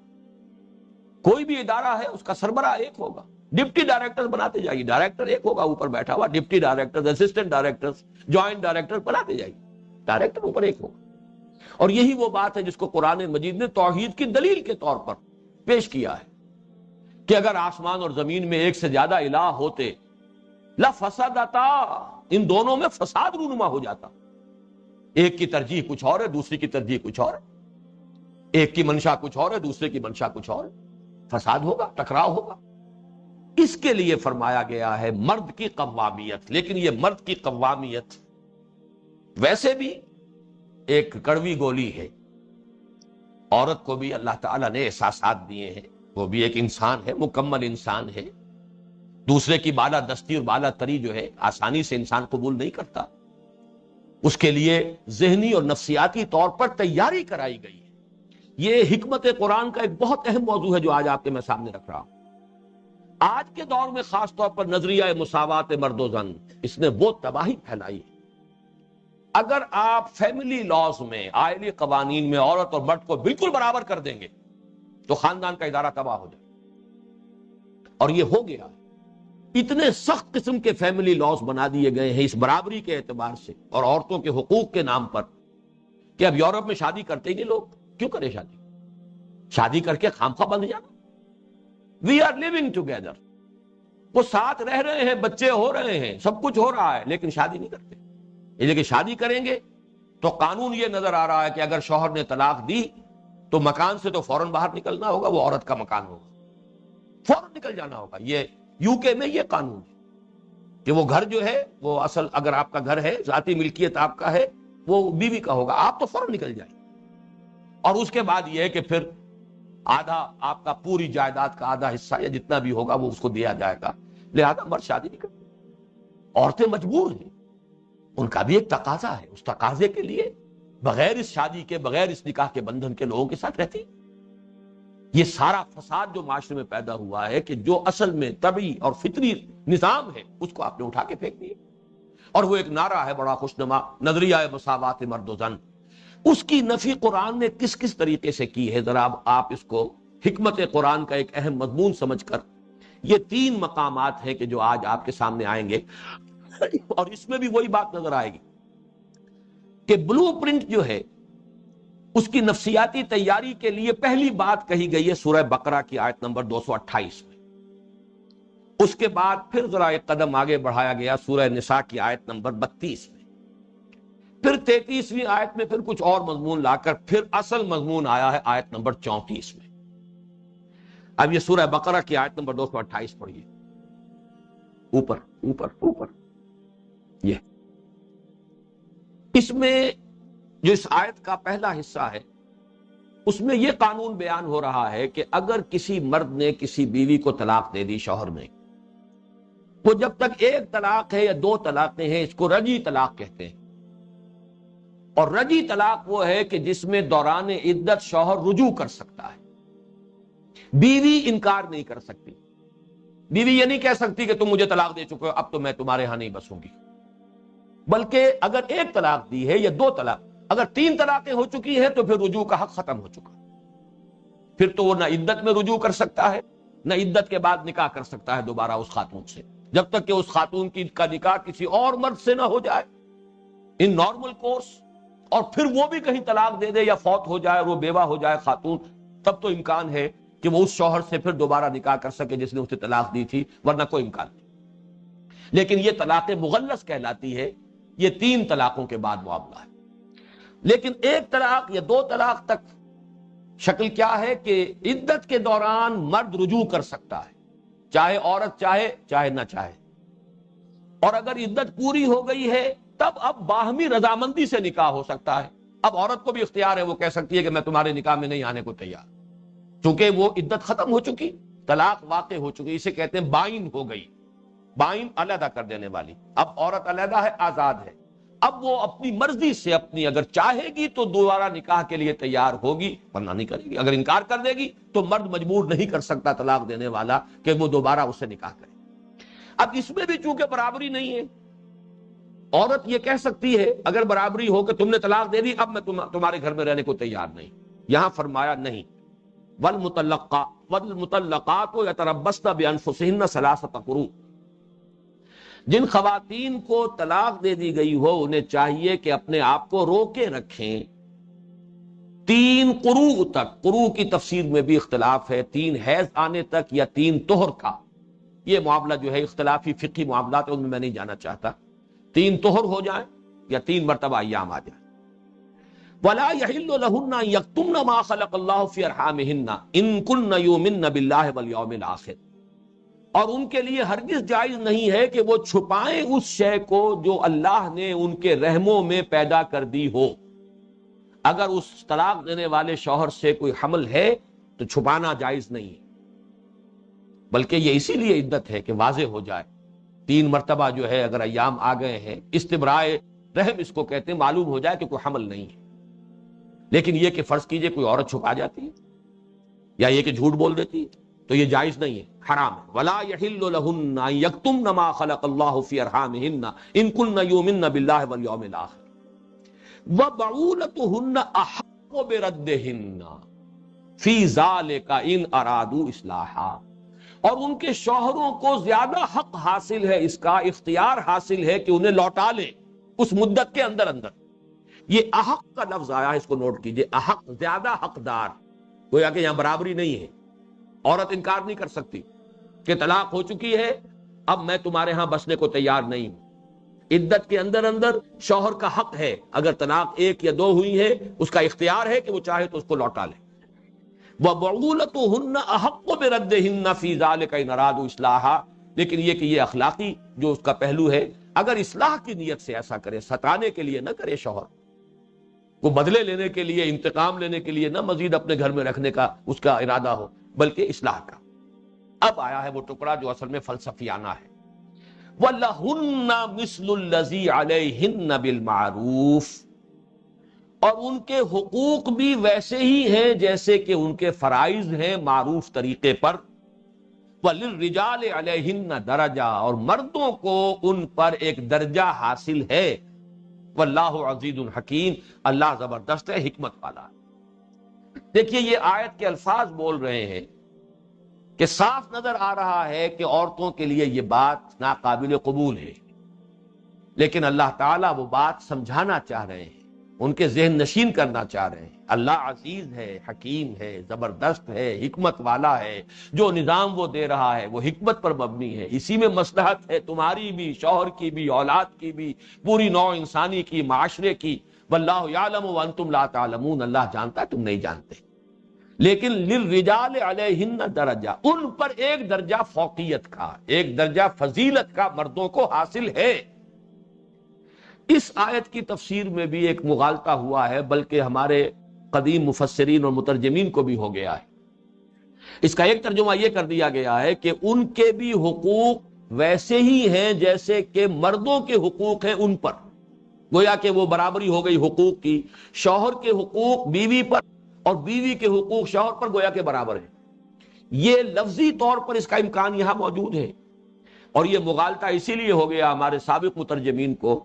کوئی بھی ادارہ ہے اس کا سربراہ ایک ہوگا. ڈپٹی ڈائریکٹر بناتے جائیے، ڈائریکٹر ایک ہوگا اوپر بیٹھا ہوا، deputy director, assistant director, joint director بناتے جائیے، ڈائریکٹر اوپر ایک ہوگا. اور یہی وہ بات ہے جس کو قرآن مجید نے توحید کی دلیل کے طور پر پیش کیا ہے کہ اگر آسمان اور زمین میں ایک سے زیادہ الہ ہوتے لفسدتا، ان دونوں میں فساد رونما ہو جاتا. ایک کی ترجیح کچھ اور ہے، دوسری کی ترجیح کچھ اور ہے. ایک کی منشا کچھ اور ہے، دوسرے کی منشا کچھ اور ہے. فساد ہوگا، ٹکراؤ ہوگا. اس کے لیے فرمایا گیا ہے مرد کی قوامیت. لیکن یہ مرد کی قوامیت ویسے بھی ایک کڑوی گولی ہے. عورت کو بھی اللہ تعالیٰ نے احساسات دیے ہیں، وہ بھی ایک انسان ہے، مکمل انسان ہے. دوسرے کی بالا دستی اور بالا تری جو ہے آسانی سے انسان قبول نہیں کرتا. اس کے لیے ذہنی اور نفسیاتی طور پر تیاری کرائی گئی ہے. یہ حکمت قرآن کا ایک بہت اہم موضوع ہے جو آج آپ کے میں سامنے رکھ رہا ہوں. آج کے دور میں خاص طور پر نظریہ مساوات مرد و زن، اس نے وہ تباہی پھیلائی ہے. اگر آپ فیملی لاز میں، آئلی قوانین میں عورت اور مرد کو بالکل برابر کر دیں گے تو خاندان کا ادارہ تباہ ہو جائے. اور یہ ہو گیا. اتنے سخت قسم کے فیملی لاز بنا دیے گئے ہیں اس برابری کے اعتبار سے اور عورتوں کے حقوق کے نام پر کہ اب یورپ میں شادی کرتے ہی نہیں لوگ. کیوں کرے شادی؟ شادی کر کے خامخواہ بندھ جانا. وی آر لیونگ ٹوگیدر، وہ ساتھ رہ رہے ہیں، بچے ہو رہے ہیں، سب کچھ ہو رہا ہے، لیکن شادی نہیں کرتے. لیکن شادی کریں گے تو قانون یہ نظر آ رہا ہے کہ اگر شوہر نے طلاق دی تو مکان سے تو فوراً باہر نکلنا ہوگا. وہ عورت کا مکان ہوگا، فوراً نکل جانا ہوگا. یہ یو کے میں یہ قانون ہے کہ وہ گھر جو ہے وہ اصل، اگر آپ کا گھر ہے، ذاتی ملکیت آپ کا ہے، وہ بیوی کا ہوگا. آپ تو فوراً نکل جائیں. اور اس کے بعد یہ ہے کہ پھر آدھا آپ کا پوری جائیداد کا آدھا حصہ یا جتنا بھی ہوگا وہ اس کو دیا جائے گا. لہذا مرد شادی نہیں کرتے. عورتیں مجبور ہیں، ان کا بھی ایک تقاضا ہے. اس تقاضے کے لیے بغیر اس شادی کے، بغیر اس نکاح کے بندھن کے لوگوں کے ساتھ رہتی. یہ سارا فساد جو معاشرے میں پیدا ہوا ہے کہ جو اصل میں طبعی اور فطری نظام ہے اس کو آپ نے اٹھا کے پھینک دیا. اور وہ ایک نعرہ ہے بڑا خوشنما، نظریہ مساوات مرد و زن، اس کی نفی قرآن نے کس کس طریقے سے کی ہے. ذرا آپ اس کو حکمت قرآن کا ایک اہم مضمون سمجھ کر، یہ 3 مقامات ہیں کہ جو آج آپ کے سامنے آئیں گے، اور اس میں بھی وہی بات نظر آئے گی کہ بلو پرنٹ جو ہے اس کی نفسیاتی تیاری کے لیے پہلی بات کہی گئی ہے سورہ بقرہ کی آیت نمبر 228 میں. اس کے بعد پھر ذرا ایک قدم آگے بڑھایا گیا سورہ نساء کی آیت نمبر 32 میں. پھر 33ویں آیت میں پھر کچھ اور مضمون لا کر پھر اصل مضمون آیا ہے آیت نمبر 34 میں. اب یہ سورہ بقرہ کی آیت نمبر 228 پڑھیے. اوپر اوپر اوپر، یہ اس میں جو اس آیت کا پہلا حصہ ہے اس میں یہ قانون بیان ہو رہا ہے کہ اگر کسی مرد نے کسی بیوی کو طلاق دے دی، شوہر نے، وہ جب تک 1 طلاق ہے یا 2 طلاقیں ہیں اس کو رجعی طلاق کہتے ہیں. اور رجعی طلاق وہ ہے کہ جس میں دوران عدت شوہر رجوع کر سکتا ہے، بیوی انکار نہیں کر سکتی. بیوی یہ نہیں کہہ سکتی کہ تم مجھے طلاق دے چکے ہو اب تو میں تمہارے ہاں نہیں بسوں گی، بلکہ اگر 1 طلاق دی ہے یا 2 طلاق، اگر 3 طلاقیں ہو چکی ہیں تو پھر رجوع کا حق ختم ہو چکا. پھر تو وہ نہ عدت میں رجوع کر سکتا ہے نہ عدت کے بعد نکاح کر سکتا ہے دوبارہ اس خاتون سے، جب تک کہ اس خاتون کا نکاح کسی اور مرد سے نہ ہو جائے ان نارمل کورس. اور پھر وہ بھی کہیں طلاق دے دے یا فوت ہو جائے اور وہ بیوہ ہو جائے خاتون، تب تو امکان ہے کہ وہ اس شوہر سے پھر دوبارہ نکاح کر سکے جس نے اسے طلاق دی تھی، ورنہ کوئی امکان نہیں. لیکن یہ طلاق مغلظ کہلاتی ہے، یہ 3 طلاقوں کے بعد معاملہ ہے. لیکن 1 طلاق یا 2 طلاق تک شکل کیا ہے کہ عدت کے دوران مرد رجوع کر سکتا ہے، چاہے عورت چاہے نہ چاہے. اور اگر عدت پوری ہو گئی ہے تب اب باہمی رضامندی سے نکاح ہو سکتا ہے. اب عورت کو بھی اختیار ہے، وہ کہہ سکتی ہے کہ میں تمہارے نکاح میں نہیں آنے کو تیار، چونکہ وہ عدت ختم ہو چکی، طلاق واقع ہو چکی. اسے کہتے ہیں بائن ہو گئی، بائن علیحدہ کر دینے والی. اب عورت علیحدہ ہے، آزاد ہے. اب وہ اپنی مرضی سے اپنی اگر چاہے گی تو دوبارہ نکاح کے لیے تیار ہوگی، ورنہ نہیں کرے گی. اگر انکار کر دے گی تو مرد مجبور نہیں کر سکتا طلاق دینے والا کہ وہ دوبارہ اس سے نکاح کرے. اب اس میں بھی چونکہ برابری نہیں ہے، عورت یہ کہہ سکتی ہے اگر برابری ہو کہ تم نے طلاق دے دی اب میں تمہارے گھر میں رہنے کو تیار نہیں. یہاں فرمایا نہیں، والمطلقات یتربصن بانفسہن 3 قروء. جن خواتین کو طلاق دے دی گئی ہو انہیں چاہیے کہ اپنے آپ کو روکے رکھیں 3 قروء تک. قروء کی تفسیر میں بھی اختلاف ہے، 3 حیض آنے تک یا 3 طہر کا. یہ معاملہ جو ہے اختلافی فقہی معاملات ان میں نہیں جانا چاہتا. 3 طہر ہو جائیں یا 3 مرتبہ ایام آ جائیں. وَلَا يَحِلُّ لَهُنَّ أَن يَكْتُمْنَ مَا خَلَقَ اللَّهُ فِي أَرْحَامِهِنَّ إِن كُنَّ يُؤْمِنَّ بِاللَّهِ وَالْيَوْمِ الْآخِرِ. اور ان کے لیے ہرگز جائز نہیں ہے کہ وہ چھپائیں اس شے کو جو اللہ نے ان کے رحموں میں پیدا کر دی ہو. اگر اس طلاق دینے والے شوہر سے کوئی حمل ہے تو چھپانا جائز نہیں ہے، بلکہ یہ اسی لیے عدت ہے کہ واضح ہو جائے. 3 مرتبہ جو ہے اگر ایام آ گئے ہیں، استبراء رحم اس کو کہتے ہیں، معلوم ہو جائے کہ کوئی حمل نہیں ہے. لیکن یہ کہ فرض کیجئے کوئی عورت چھپا جاتی ہے یا یہ کہ جھوٹ بول دیتی ہے تو یہ جائز نہیں ہے، حرام ہے. وَلَا يَحِلُّ لَهُنَّ أَن يَكْتُمْنَ مَا خَلَقَ اللَّهُ فِي أَرْحَامِهِنَّ إِن كُنَّ يُؤْمِنَّ بِاللَّهِ وَالْيَوْمِ الْآخِرِ وَبَعُولَتُهُنَّ أَحَقُّ بِرَدِّهِنَّ فِي ذَلِكَ إِنْ أَرَادُوا إِصْلَاحًا. اور ان کے شوہروں کو زیادہ حق حاصل ہے، اس کا اختیار حاصل ہے کہ انہیں لوٹا لیں اس مدت کے اندر اندر. یہ احق کا لفظ آیا ہے، اس کو نوٹ کیجئے. احق زیادہ حقدار، گویا کہ یہاں برابری نہیں ہے. عورت انکار نہیں کر سکتی کہ طلاق ہو چکی ہے اب میں تمہارے ہاں بسنے کو تیار نہیں ہوں. عدت کے اندر اندر شوہر کا حق ہے، اگر طلاق 1 یا 2 ہوئی ہے اس کا اختیار ہے کہ وہ چاہے تو اس کو لوٹا لے. وَبُعُولَتُهُنَّ أَحَقُّ بِرَدِّهِنَّ فِي ذَلِكَ إِنْ أَرَادُوا إِصْلَاحًا. لیکن یہ کہ یہ اخلاقی جو اس کا پہلو ہے، اگر اصلاح کی نیت سے ایسا کرے، ستانے کے لیے نہ کرے، شوہر کو بدلے لینے کے لیے، انتقام لینے کے لیے نہ مزید اپنے گھر میں رکھنے کا اس کا ارادہ ہو، بلکہ اصلاح کا. اب آیا ہے وہ ٹکڑا جو اصل میں فلسفیانہ ہے. وَلَهُنَّ مِثْلُ الَّذِي عَلَيْهِنَّ بِالْمَعْرُوفِ. اور ان کے حقوق بھی ویسے ہی ہیں جیسے کہ ان کے فرائض ہیں معروف طریقے پر. وَلِلرِّجَالِ عَلَيْهِنَّ درجہ، اور مردوں کو ان پر ایک درجہ حاصل ہے. واللہ عزیز الحکیم، اللہ زبردست ہے، حکمت والا ہے. دیکھیے یہ آیت کے الفاظ بول رہے ہیں کہ صاف نظر آ رہا ہے کہ عورتوں کے لیے یہ بات ناقابل قبول ہے، لیکن اللہ تعالیٰ وہ بات سمجھانا چاہ رہے ہیں، ان کے ذہن نشین کرنا چاہ رہے ہیں. اللہ عزیز ہے، حکیم ہے، زبردست ہے، حکمت والا ہے. جو نظام وہ دے رہا ہے وہ حکمت پر مبنی ہے، اسی میں مصلحت ہے تمہاری بھی، شوہر کی بھی، اولاد کی بھی، پوری نوع انسانی کی، معاشرے کی. واللہ یعلم وانتم لا تعلمون، اللہ جانتا ہے تم نہیں جانتے. لیکن للرجال علیہن درجہ، ان پر ایک درجہ فوقیت کا، ایک درجہ فضیلت کا مردوں کو حاصل ہے. اس آیت کی تفسیر میں بھی ایک مغالطہ ہوا ہے، بلکہ ہمارے قدیم مفسرین اور مترجمین کو بھی ہو گیا ہے. اس کا ایک ترجمہ یہ کر دیا گیا ہے کہ ان کے بھی حقوق ویسے ہی ہیں جیسے کہ مردوں کے حقوق ہیں ان پر. گویا کہ وہ برابری ہو گئی حقوق کی. شوہر کے حقوق بیوی پر اور بیوی کے حقوق شوہر پر گویا کہ برابر ہیں. یہ لفظی طور پر اس کا امکان یہاں موجود ہے، اور یہ مغالطہ اسی لیے ہو گیا ہمارے سابق مترجمین کو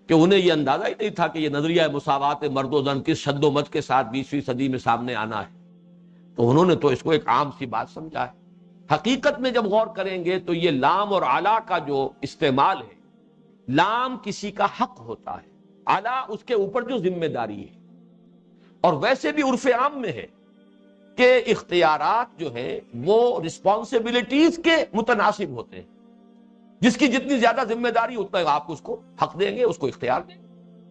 کہ انہیں یہ اندازہ ہی نہیں تھا کہ یہ نظریہ مساوات مرد و زن کس شد و مد کے ساتھ 20ویں صدی میں سامنے آنا ہے. تو انہوں نے تو اس کو ایک عام سی بات سمجھا ہے. حقیقت میں جب غور کریں گے تو یہ لام اور علا کا جو استعمال ہے، لام کسی کا حق ہوتا ہے، علا اس کے اوپر جو ذمہ داری ہے. اور ویسے بھی عرف عام میں ہے کہ اختیارات جو ہیں وہ رسپانسبلٹیز کے متناسب ہوتے ہیں. جس کی جتنی زیادہ ذمہ داری اتنا آپ اس کو حق دیں گے، اس کو اختیار دیں گے.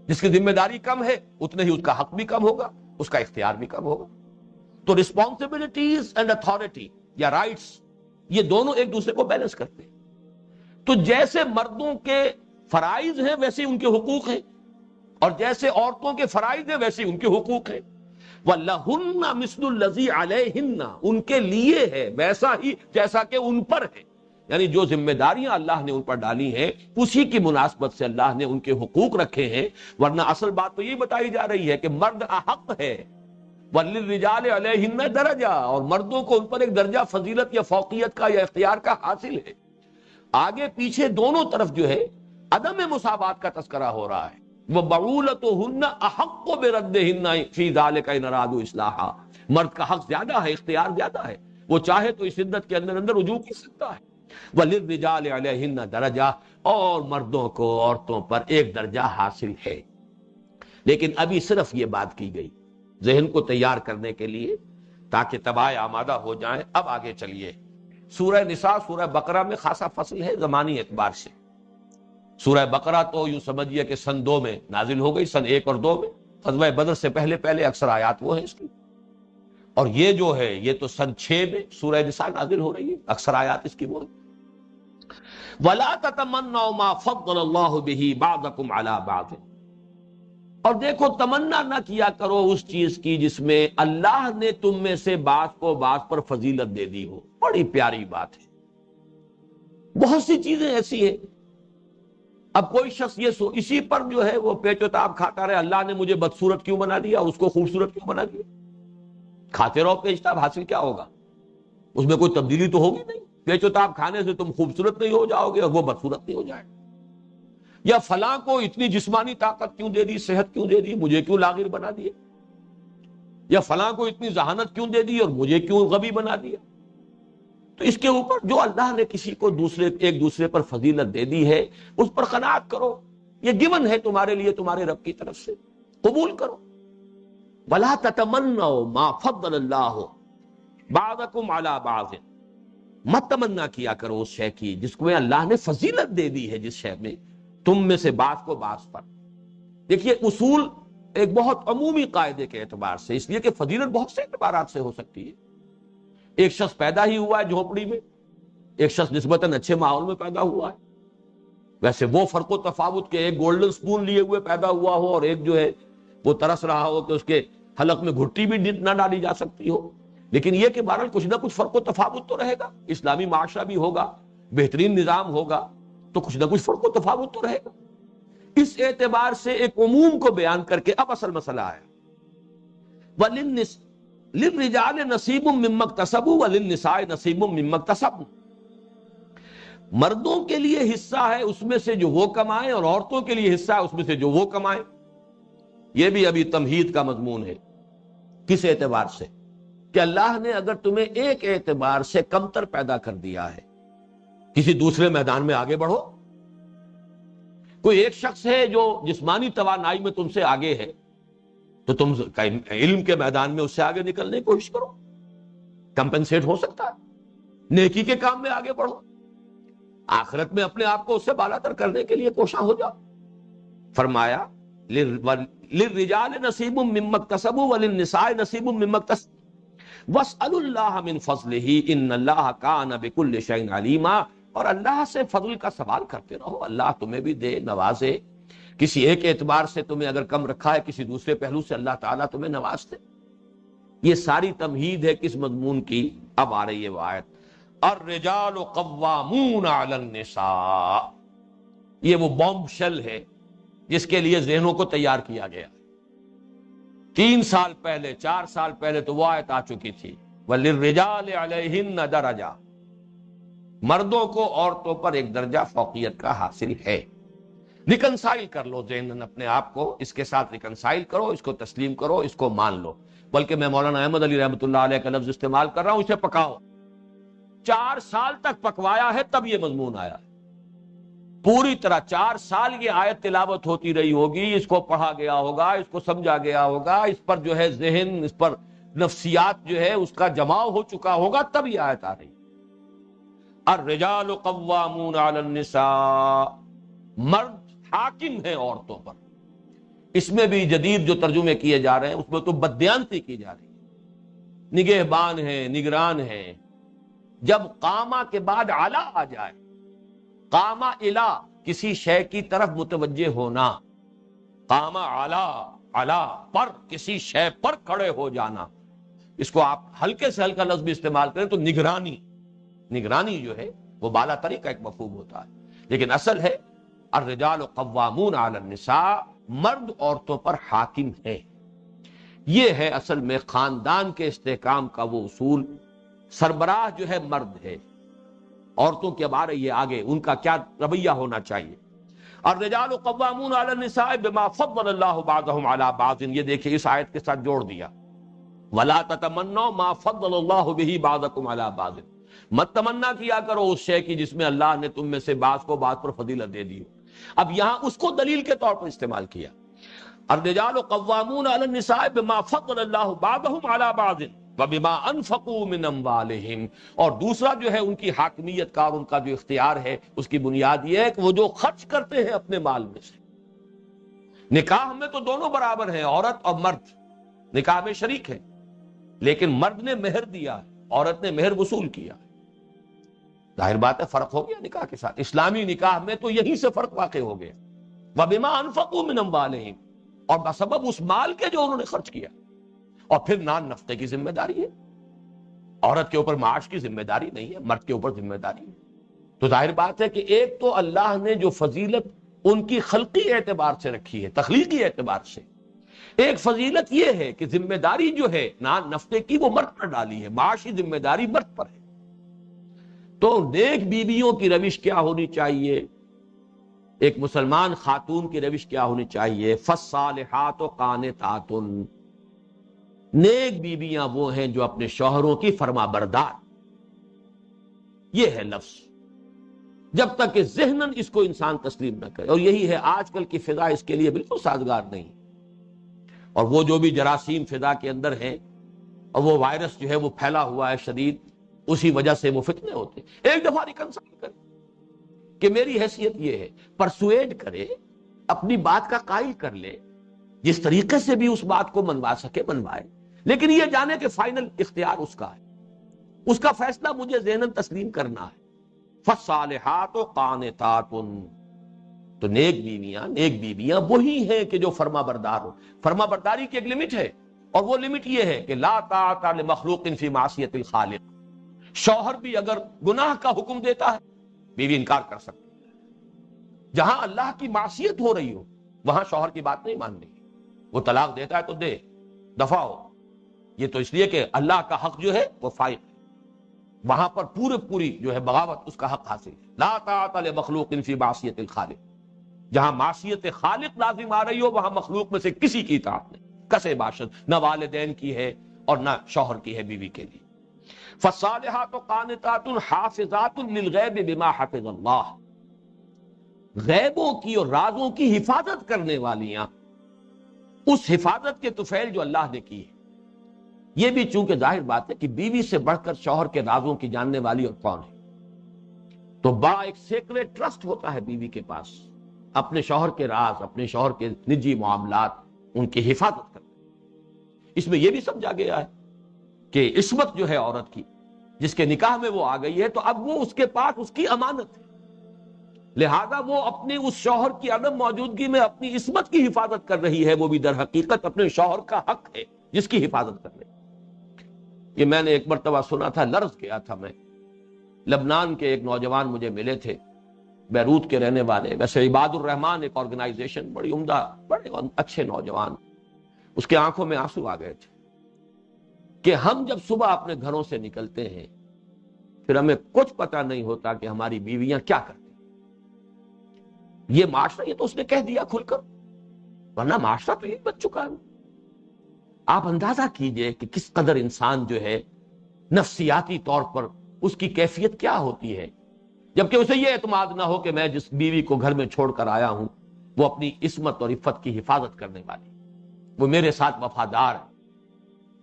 جس کی ذمہ داری کم ہے اتنے ہی اس کا حق بھی کم ہوگا، اس کا اختیار بھی کم ہوگا. تو رسپانسبلٹیز اینڈ اتھارٹی یا رائٹس، یہ دونوں ایک دوسرے کو بیلنس کرتے ہیں. تو جیسے مردوں کے فرائض ہیں ویسے ان کے حقوق ہیں، اور جیسے عورتوں کے فرائض ہیں ویسے ان کے حقوق ہیں. وَلَهُنَّ مِثْلُ الَّذِي عَلَيْهِنَّ، ان کے لیے ہے ویسا ہی جیسا کہ ان پر ہے. یعنی جو ذمہ داریاں اللہ نے ان پر ڈالی ہیں اسی کی مناسبت سے اللہ نے ان کے حقوق رکھے ہیں. ورنہ اصل بات تو یہ بتائی جا رہی ہے کہ مرد احق ہے. وَلِلرِّجَالِ عَلَيْهِنَّ درجہ، اور مردوں کو ان پر ایک درجہ فضیلت یا فوقیت کا یا اختیار کا حاصل ہے. آگے پیچھے دونوں طرف جو ہے عدم مساوات کا تذکرہ ہو رہا ہے. وَبَعُولَتُهُنَّ أَحَقُّ بِرَدِّهِنَّ فِي ذَلِكَ إِنْ أَرَادُوا إِصْلَاحًا، مرد کا حق زیادہ ہے، اختیار زیادہ ہے، وہ چاہے تو اس عدت کے اندر رجوع کر سکتا ہے. وَلِلرِّجَالِ عَلَيْهِنَّ درجہ، اور مردوں کو عورتوں پر ایک درجہ حاصل ہے. لیکن ابھی صرف یہ بات کی گئی ذہن کو تیار کرنے کے لیے تاکہ طبائع آمادہ ہو جائیں. اب آگے چلیے. سورہ نساء سورہ بقرہ میں خاصا فصل ہے زمانی اعتبار سے. سورہ بقرہ تو یوں سمجھیے کہ سن 2 میں نازل ہو گئی، سن 1 اور 2 میں. غزوہ بدر سے پہلے اکثر آیات وہ ہیں اس کی. اور یہ جو ہے یہ تو سن 6 میں سورہ نساء نازل ہو رہی ہے، اکثر آیات اس کی وہ ہیں. وَلَا تَتَمَنَّوْا مَا فَضَّلَ اللَّهُ بِهِ بَعْضَكُمْ عَلَى بَعْضٍ، اور دیکھو تمنا نہ کیا کرو اس چیز کی جس میں اللہ نے تم میں سے بعض کو بعض پر فضیلت دے دی ہو. بڑی پیاری بات ہے. بہت سی چیزیں ایسی ہیں. اب کوئی شخص یہ اسی پر جو ہے وہ پیچ و تاب کھاتا رہے، اللہ نے مجھے بدصورت کیوں بنا دیا، اس کو خوبصورت کیوں بنا دیا. کھاتے رہو پیچ تاب، حاصل کیا ہوگا؟ اس میں کوئی تبدیلی تو ہوگی نہیں. پیچ و تاب کھانے سے تم خوبصورت نہیں ہو جاؤ گے اور وہ بدصورت نہیں ہو جائے. یا فلاں کو اتنی جسمانی طاقت کیوں دے دی، صحت کیوں دے دی، مجھے کیوں لاغر بنا دیا. یا فلاں کو اتنی ذہانت کیوں دے دی اور مجھے کیوں غبی بنا دیا. تو اس کے اوپر جو اللہ نے کسی کو ایک دوسرے پر فضیلت دے دی ہے اس پر قناعت کرو. یہ گیون ہے تمہارے لیے تمہارے رب کی طرف سے، قبول کرو. وَلَا تَتَمَنَّوْا مَا فَضَّلَ اللَّهُ بَعْضَكُمْ عَلَى بَعْضٍ، مت تمنا کیا کرو اس شے کی جس کو اللہ نے فضیلت دے دی ہے، جس شے میں تم میں سے بعض کو بعض پر. دیکھیے اصول ایک بہت عمومی قاعدے کے اعتبار سے، اس لیے کہ فضیلت بہت سے اعتبارات سے ہو سکتی ہے. ایک شخص پیدا ہی ہوا ہے جھونپڑی میں، ایک شخص نسبتاً اچھے ماحول میں پیدا ہوا ہے. ویسے وہ فرق و تفاوت کے ایک گولڈن سپون لیے ہوئے پیدا ہوا ہو اور ایک جو ہے وہ ترس رہا ہو کہ اس کے حلق میں گھٹی بھی نہ ڈالی جا سکتی ہو. لیکن یہ کہ بہرحال کچھ نہ کچھ فرق و تفاوت تو رہے گا. اسلامی معاشرہ بھی ہوگا، بہترین نظام ہوگا تو کچھ نہ کچھ فرق و تفاوت تو رہے گا. اس اعتبار سے ایک عموم کو بیان کر کے اب اصل مسئلہ ہے للرجال نصیب مما اکتسبوا وللنساء نصیب مما اکتسبن، مردوں کے لیے حصہ ہے اس میں سے جو وہ کمائیں، اور عورتوں کے لیے حصہ ہے اس میں سے جو وہ کمائیں۔ یہ بھی ابھی تمہید کا مضمون ہے۔ کس اعتبار سے؟ کہ اللہ نے اگر تمہیں ایک اعتبار سے کمتر پیدا کر دیا ہے، کسی دوسرے میدان میں آگے بڑھو۔ کوئی ایک شخص ہے جو جسمانی توانائی میں تم سے آگے ہے، تو تم علم کے میدان میں اس سے آگے نکلنے کی کوشش کرو، کمپنسیٹ ہو سکتا ہے، نیکی کے کام میں آگے بڑھو، آخرت میں اپنے آپ کو اس سے بالا تر کرنے کے لیے کوشاں ہو جاؤ۔ فرمایا للرجال نصیب مما اکتسبوا وللنساء نصیب مما اکتسبن واسألوا اللہ من فضلہ ان اللہ کان بکل شیء علیما، اور اللہ سے فضل کا سوال کرتے رہو، اللہ تمہیں بھی دے، نوازے۔ کسی ایک اعتبار سے تمہیں اگر کم رکھا ہے، کسی دوسرے پہلو سے اللہ تعالیٰ تمہیں نواز دے۔ یہ ساری تمہید ہے کس مضمون کی؟ اب آ رہی ہے وہ آیت، الرجال قوامون علی النساء۔ یہ وہ بومب شل ہے جس کے لیے ذہنوں کو تیار کیا گیا۔ 3 سال پہلے، 4 سال پہلے تو وہ آیت آ چکی تھی، وَلِلرِّجَالِ عَلَيْهِنَّ دَرَجَةٌ، مردوں کو عورتوں پر ایک درجہ فوقیت کا حاصل ہے۔ ریکنسائل کر لو ذہناً اپنے آپ کو، اس کے ساتھ ریکنسائل کرو، اس کو تسلیم کرو، اس کو مان لو۔ بلکہ میں مولانا احمد علی رحمۃ اللہ علیہ کا لفظ استعمال کر رہا ہوں، اسے پکاؤ۔ 4 سال تک پکوایا ہے تب یہ مضمون آیا ہے۔ پوری طرح 4 سال یہ آیت تلاوت ہوتی رہی ہوگی، اس کو پڑھا گیا ہوگا، اس کو سمجھا گیا ہوگا، اس پر جو ہے ذہن، اس پر نفسیات جو ہے اس کا جماؤ ہو چکا ہوگا، تب یہ آیت آ رہی۔ الرجال قوامون علی النساء، مرد حاکم ہیں عورتوں پر۔ اس میں بھی جدید جو ترجمے کیے جا رہے ہیں اس میں تو بددیانتی کی جا رہی ہے، نگہبان ہیں، نگران ہیں۔ جب قامہ کے بعد علا آ جائے، قامہ الا، کسی شے کی طرف متوجہ ہونا، قامہ علا پر، کسی شے پر کھڑے ہو جانا، اس کو آپ ہلکے سے ہلکا لفظ بھی استعمال کریں تو نگرانی۔ نگرانی جو ہے وہ بالا تری کا ایک مفہوم ہوتا ہے، لیکن اصل ہے الرجال قوامون علی النساء، مرد عورتوں پر حاکم ہے۔ یہ ہے اصل میں خاندان کے استحکام کا وہ اصول۔ سربراہ جو ہے مرد ہے، عورتوں کے بارے یہ آگے ان کا کیا رویہ ہونا چاہیے۔ الرجال قوامون علی النساء بما فضل اللہ بعضهم علی بعض، یہ دیکھیں اس آیت کے ساتھ جوڑ دیا، ولا تتمنوا ما فضل اللہ به بعضکم علی بعض، مت تمنا کیا کرو اس شے کی جس میں اللہ نے تم میں سے بعض کو بعض پر فضیلت دے دی۔ اب یہاں اس کو دلیل کے طور پر استعمال کیا، الرجال قوامون علی النساء بما فضل اللہ بعضهم علی بعض وبما انفقوا من اموالهم، اور دوسرا جو ہے ان کی حاکمیت کا اور ان کا جو اختیار ہے اس کی بنیاد یہ ہے کہ وہ جو خرچ کرتے ہیں اپنے مال میں سے۔ نکاح میں تو دونوں برابر ہیں، عورت اور مرد نکاح میں شریک ہیں، لیکن مرد نے مہر دیا، عورت نے مہر وصول کیا۔ ظاہر بات ہے فرق ہو گیا نکاح کے ساتھ۔ اسلامی نکاح میں تو یہیں سے فرق واقع ہو گیا، وَبِمَا أَنفَقُوا مِنْ أَمْوَالِهِمْ، اور بسبب اس مال کے جو انہوں نے خرچ کیا۔ اور پھر نان نفقے کی ذمہ داری ہے، عورت کے اوپر معاش کی ذمہ داری نہیں ہے، مرد کے اوپر ذمہ داری ہے۔ تو ظاہر بات ہے کہ ایک تو اللہ نے جو فضیلت ان کی خلقی اعتبار سے رکھی ہے، تخلیقی اعتبار سے، ایک فضیلت یہ ہے کہ ذمہ داری جو ہے نان نفقے کی وہ مرد پر ڈالی ہے، معاشی ذمہ داری مرد پر ہے۔ تو نیک بیویوں کی روش کیا ہونی چاہیے، ایک مسلمان خاتون کی روش کیا ہونی چاہیے؟ فالصالحات قانتات، نیک بیویاں وہ ہیں جو اپنے شوہروں کی فرما بردار۔ یہ ہے لفظ، جب تک کہ ذہناً اس کو انسان تسلیم نہ کرے، اور یہی ہے آج کل کی فضا اس کے لیے بالکل سازگار نہیں، اور وہ جو بھی جراثیم فضا کے اندر ہیں اور وہ وائرس جو ہے وہ پھیلا ہوا ہے شدید، اسی وجہ سے وہ فتنے ہوتے ہیں۔ ایک دفعہ ریکنسائل کرے کہ میری حیثیت یہ ہے، پرسویڈ کرے، اپنی بات کا قائل کر لے، جس طریقے سے بھی اس بات کو منوا سکے منوائے، لیکن یہ جانے کہ فائنل اختیار اس کا ہے، اس کا فیصلہ مجھے ذہناً تسلیم کرنا ہے۔ فالصالحات قانتات، تو نیک بیویاں وہی ہیں کہ جو فرما بردار ہو۔ فرما برداری کی ایک لمٹ ہے، اور وہ لمٹ یہ ہے کہ لا طاعت لمخلوق فی معصیت الخالق، شوہر بھی اگر گناہ کا حکم دیتا ہے بیوی انکار کر سکتی ہے۔ جہاں اللہ کی معصیت ہو رہی ہو وہاں شوہر کی بات نہیں ماننی، وہ طلاق دیتا ہے تو دے، دفع ہو، یہ تو اس لیے کہ اللہ کا حق جو ہے وہ فائق ہے، وہاں پر پوری جو ہے بغاوت اس کا حق حاصل ہے۔ لا طاعت لمخلوق فی معصیت الخالق، جہاں معصیت خالق لازم آ رہی ہو وہاں مخلوق میں سے کسی کی اطاعت نہیں، کسے باشد، نہ والدین کی ہے اور نہ شوہر کی ہے بیوی کے لیے۔ فالصالحات قانتات حافظات للغیب بما حفظ اللہ، غیبوں کی اور رازوں کی حفاظت کرنے والیاں اس حفاظت کے طفیل جو اللہ نے کی ہے۔ یہ بھی چونکہ ظاہر بات ہے کہ بیوی سے بڑھ کر شوہر کے رازوں کی جاننے والی اور کون ہے، تو بڑا ایک سیکریٹ ٹرسٹ ہوتا ہے بیوی کے پاس، اپنے شوہر کے راز، اپنے شوہر کے نجی معاملات، ان کی حفاظت کرنا۔ اس میں یہ بھی سمجھا گیا ہے کہ عصمت جو ہے عورت کی، جس کے نکاح میں وہ آ گئی ہے، تو اب وہ اس کے پاس اس کی امانت ہے، لہذا وہ اپنے اس شوہر کی عدم موجودگی میں اپنی عصمت کی حفاظت کر رہی ہے، وہ بھی در حقیقت اپنے شوہر کا حق ہے جس کی حفاظت کر رہی ہے۔ یہ میں نے ایک مرتبہ سنا تھا، لرز گیا تھا میں، لبنان کے ایک نوجوان مجھے ملے تھے، بیروت کے رہنے والے، ویسے عباد الرحمن ایک آرگنائزیشن، بڑی عمدہ، بڑے اچھے نوجوان، اس کے آنکھوں میں آنسو آ گئے تھے کہ ہم جب صبح اپنے گھروں سے نکلتے ہیں پھر ہمیں کچھ پتہ نہیں ہوتا کہ ہماری بیویاں کیا کرتی۔ یہ معاشرہ، یہ تو اس نے کہہ دیا کھل کر، ورنہ معاشرہ تو یہ بن چکا ہے۔ آپ اندازہ کیجئے کہ کس قدر انسان جو ہے نفسیاتی طور پر اس کی کیفیت کیا ہوتی ہے، جبکہ اسے یہ اعتماد نہ ہو کہ میں جس بیوی کو گھر میں چھوڑ کر آیا ہوں وہ اپنی عصمت اور عفت کی حفاظت کرنے والی، وہ میرے ساتھ وفادار ہے۔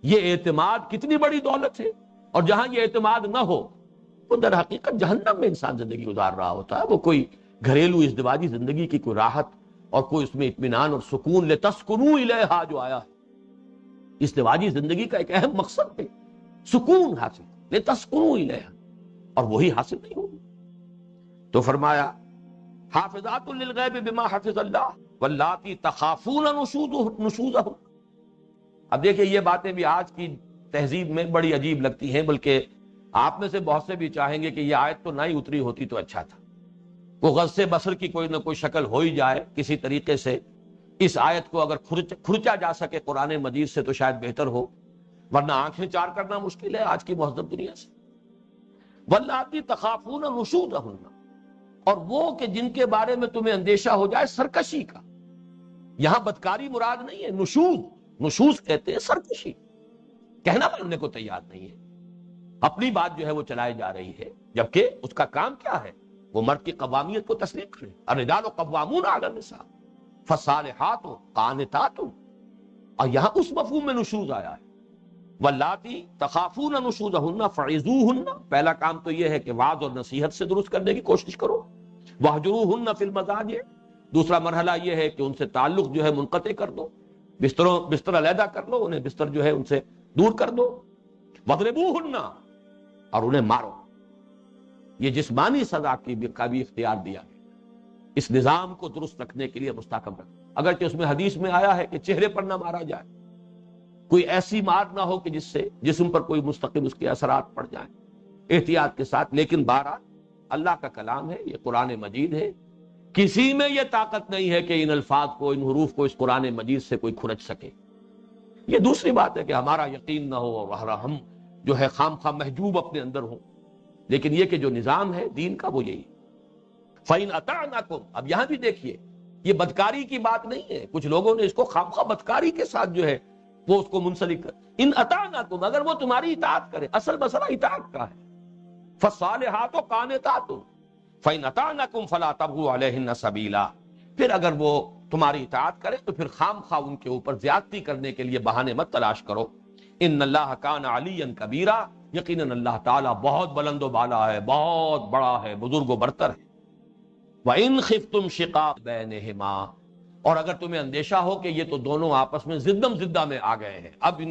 یہ اعتماد کتنی بڑی دولت ہے، اور جہاں یہ اعتماد نہ ہو وہ در حقیقت جہنم میں انسان زندگی گزار رہا ہوتا ہے۔ وہ کوئی گھریلو ازدواجی زندگی کی کوئی راحت اور کوئی اس میں اطمینان اور سکون، لتسکنوا الیہا جو آیا ہے، ازدواجی زندگی کا ایک اہم مقصد ہے سکون حاصل، لتسکنوا الیہا، اور وہی حاصل نہیں ہوگی۔ تو فرمایا حافظات للغیب بما حفظ اللہ واللاتی تخافون نشوزہن۔ اب دیکھیں یہ باتیں بھی آج کی تہذیب میں بڑی عجیب لگتی ہیں، بلکہ آپ میں سے بہت سے بھی چاہیں گے کہ یہ آیت تو نہ ہی اتری ہوتی تو اچھا تھا، وہ غض بصر کی کوئی نہ کوئی شکل ہو ہی جائے، کسی طریقے سے اس آیت کو اگر کھرچا جا سکے قرآن مجید سے تو شاید بہتر ہو، ورنہ آنکھیں چار کرنا مشکل ہے آج کی مہذب دنیا سے۔ واللاتی تخافون نشوزہن، اور وہ کہ جن کے بارے میں تمہیں اندیشہ ہو جائے سرکشی کا، یہاں بدکاری مراد نہیں ہے، نشوز کہتے ہیں سرکشی، کہنا ماننے کو تیار نہیں ہے، اپنی بات جو ہے وہ چلائے جا رہی ہے، جبکہ اس کا کام کیا ہے، وہ مرد کی قوامیت کو تسلیم کرے۔ الرجال قوامون علی النساء فالصالحات قانتات، اور یہاں اس مفہوم میں نشوز آیا ہے۔ واللاتی تخافون نشوزہن فعظوہن، پہلا کام تو یہ ہے کہ وعظ اور نصیحت سے درست کرنے کی کوشش کرو۔ واہجروہن فی المضاجع، دوسرا مرحلہ یہ ہے کہ ان سے تعلق جو ہے منقطع کر دو، بستر علیحدہ کر لو، انہیں بستر جو ہے ان سے دور کر دو۔ واضربوہن، اور انہیں مارو۔ یہ جسمانی سزا کا بھی اختیار دیا گیا اس نظام کو درست رکھنے کے لیے، مستحکم رکھنے، اگرچہ اس میں حدیث میں آیا ہے کہ چہرے پر نہ مارا جائے، کوئی ایسی مار نہ ہو کہ جس سے جسم پر کوئی مستقل اس کے اثرات پڑ جائیں، احتیاط کے ساتھ۔ لیکن بہرحال اللہ کا کلام ہے، یہ قرآن مجید ہے، کسی میں یہ طاقت نہیں ہے کہ ان الفاظ کو، ان حروف کو اس قرآن مجید سے کوئی کھرچ سکے۔ یہ دوسری بات ہے کہ ہمارا یقین نہ ہو اور ہم جو ہے خام خواہ محجوب اپنے اندر ہوں، لیکن یہ کہ جو نظام ہے دین کا وہ یہی ہے۔ فَإِنْ أَطَعْنَكُمْ، اب یہاں بھی دیکھیے یہ بدکاری کی بات نہیں ہے، کچھ لوگوں نے اس کو خام خواہ بدکاری کے ساتھ جو ہے وہ اس کو منسلک کر، ان اطعنکم، اگر وہ تمہاری اطاعت کرے، اصل مسئلہ اطاعت کا ہے۔ فالصالحات قانتات فإن اطعنکم فلا تبغوا علیہن سبیلا، پھر اگر وہ تمہاری اطاعت کرے تو پھر خام خواہ ان کے اوپر زیادتی کرنے کے لیے بہانے مت تلاش کرو۔ ان اللہ کان علیا کبیرا، یقیناً اللہ تعالیٰ بہت بلند و بالا ہے، بہت بڑا ہے، بزرگ و برتر ہے۔ وَإِنْ خِفْتُمْ شِقَاقَ بَيْنِهِمَا، اور اگر تمہیں اندیشہ ہو کہ یہ تو دونوں آپس میں زدم زدہ میں آ گئے ہیں، اب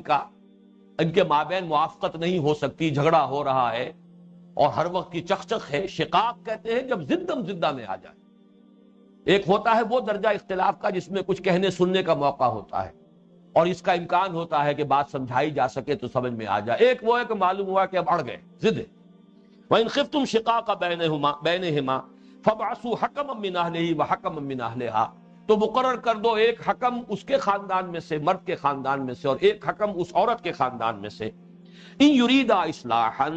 ان کے مابین موافقت نہیں ہو سکتی، جھگڑا ہو رہا ہے اور ہر وقت کی چخ ہے۔ شقاق کہتے ہیں جب زدم زدہ میں آ جائے، ایک ہوتا ہے وہ درجہ اختلاف کا جس میں کچھ کہنے سننے کا موقع ہوتا ہے اور اس کا امکان ہوتا ہے کہ بات سمجھائی جا سکے تو سمجھ میں آ جائے، ایک وہ ہے کہ معلوم ہوا کہ اب اڑ گئے، ضد ہے۔ وَإِنْ خِفْتُمْ شِقَاقَ بَيْنِهِمَا فَابْعَثُوا حَكَمًا مِّنْ أَهْلِهِ وَحَكَمًا مِّنْ أَهْلِهَا، تو مقرر کر دو ایک حکم اس کے خاندان میں سے، مرد کے خاندان میں سے، اور ایک حکم اس عورت کے خاندان میں سے۔ ان یریدا اصلاحا،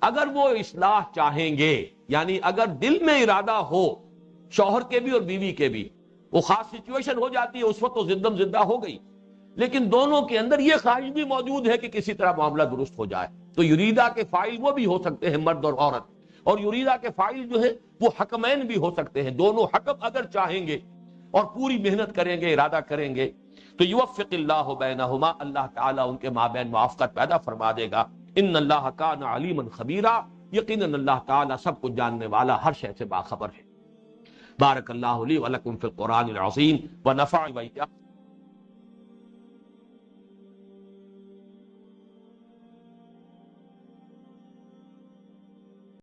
اگر وہ اصلاح چاہیں گے، یعنی اگر دل میں ارادہ ہو شوہر کے بھی اور بیوی کے بھی، وہ خاص سچویشن ہو جاتی ہے اس وقت تو زندم زندہ ہو گئی، لیکن دونوں کے اندر یہ خواہش بھی موجود ہے کہ کسی طرح معاملہ درست ہو جائے، تو یریدا کے فاعل وہ بھی ہو سکتے ہیں مرد اور عورت، اور یریدا کے فاعل جو ہے وہ حکمین بھی ہو سکتے ہیں، دونوں حکم اگر چاہیں گے اور پوری محنت کریں گے، ارادہ کریں گے، تو یوفق اللہ بینہما، اللہ تعالیٰ ان کے مابین موافقت پیدا فرما دے گا۔ ان اللہ کان علیما خبیرا، یقیناً اللہ تعالیٰ سب کچھ جاننے والا، ہر شے سے باخبر ہے۔ بارک اللہ لی ولکم فی القرآن العظیم ونفع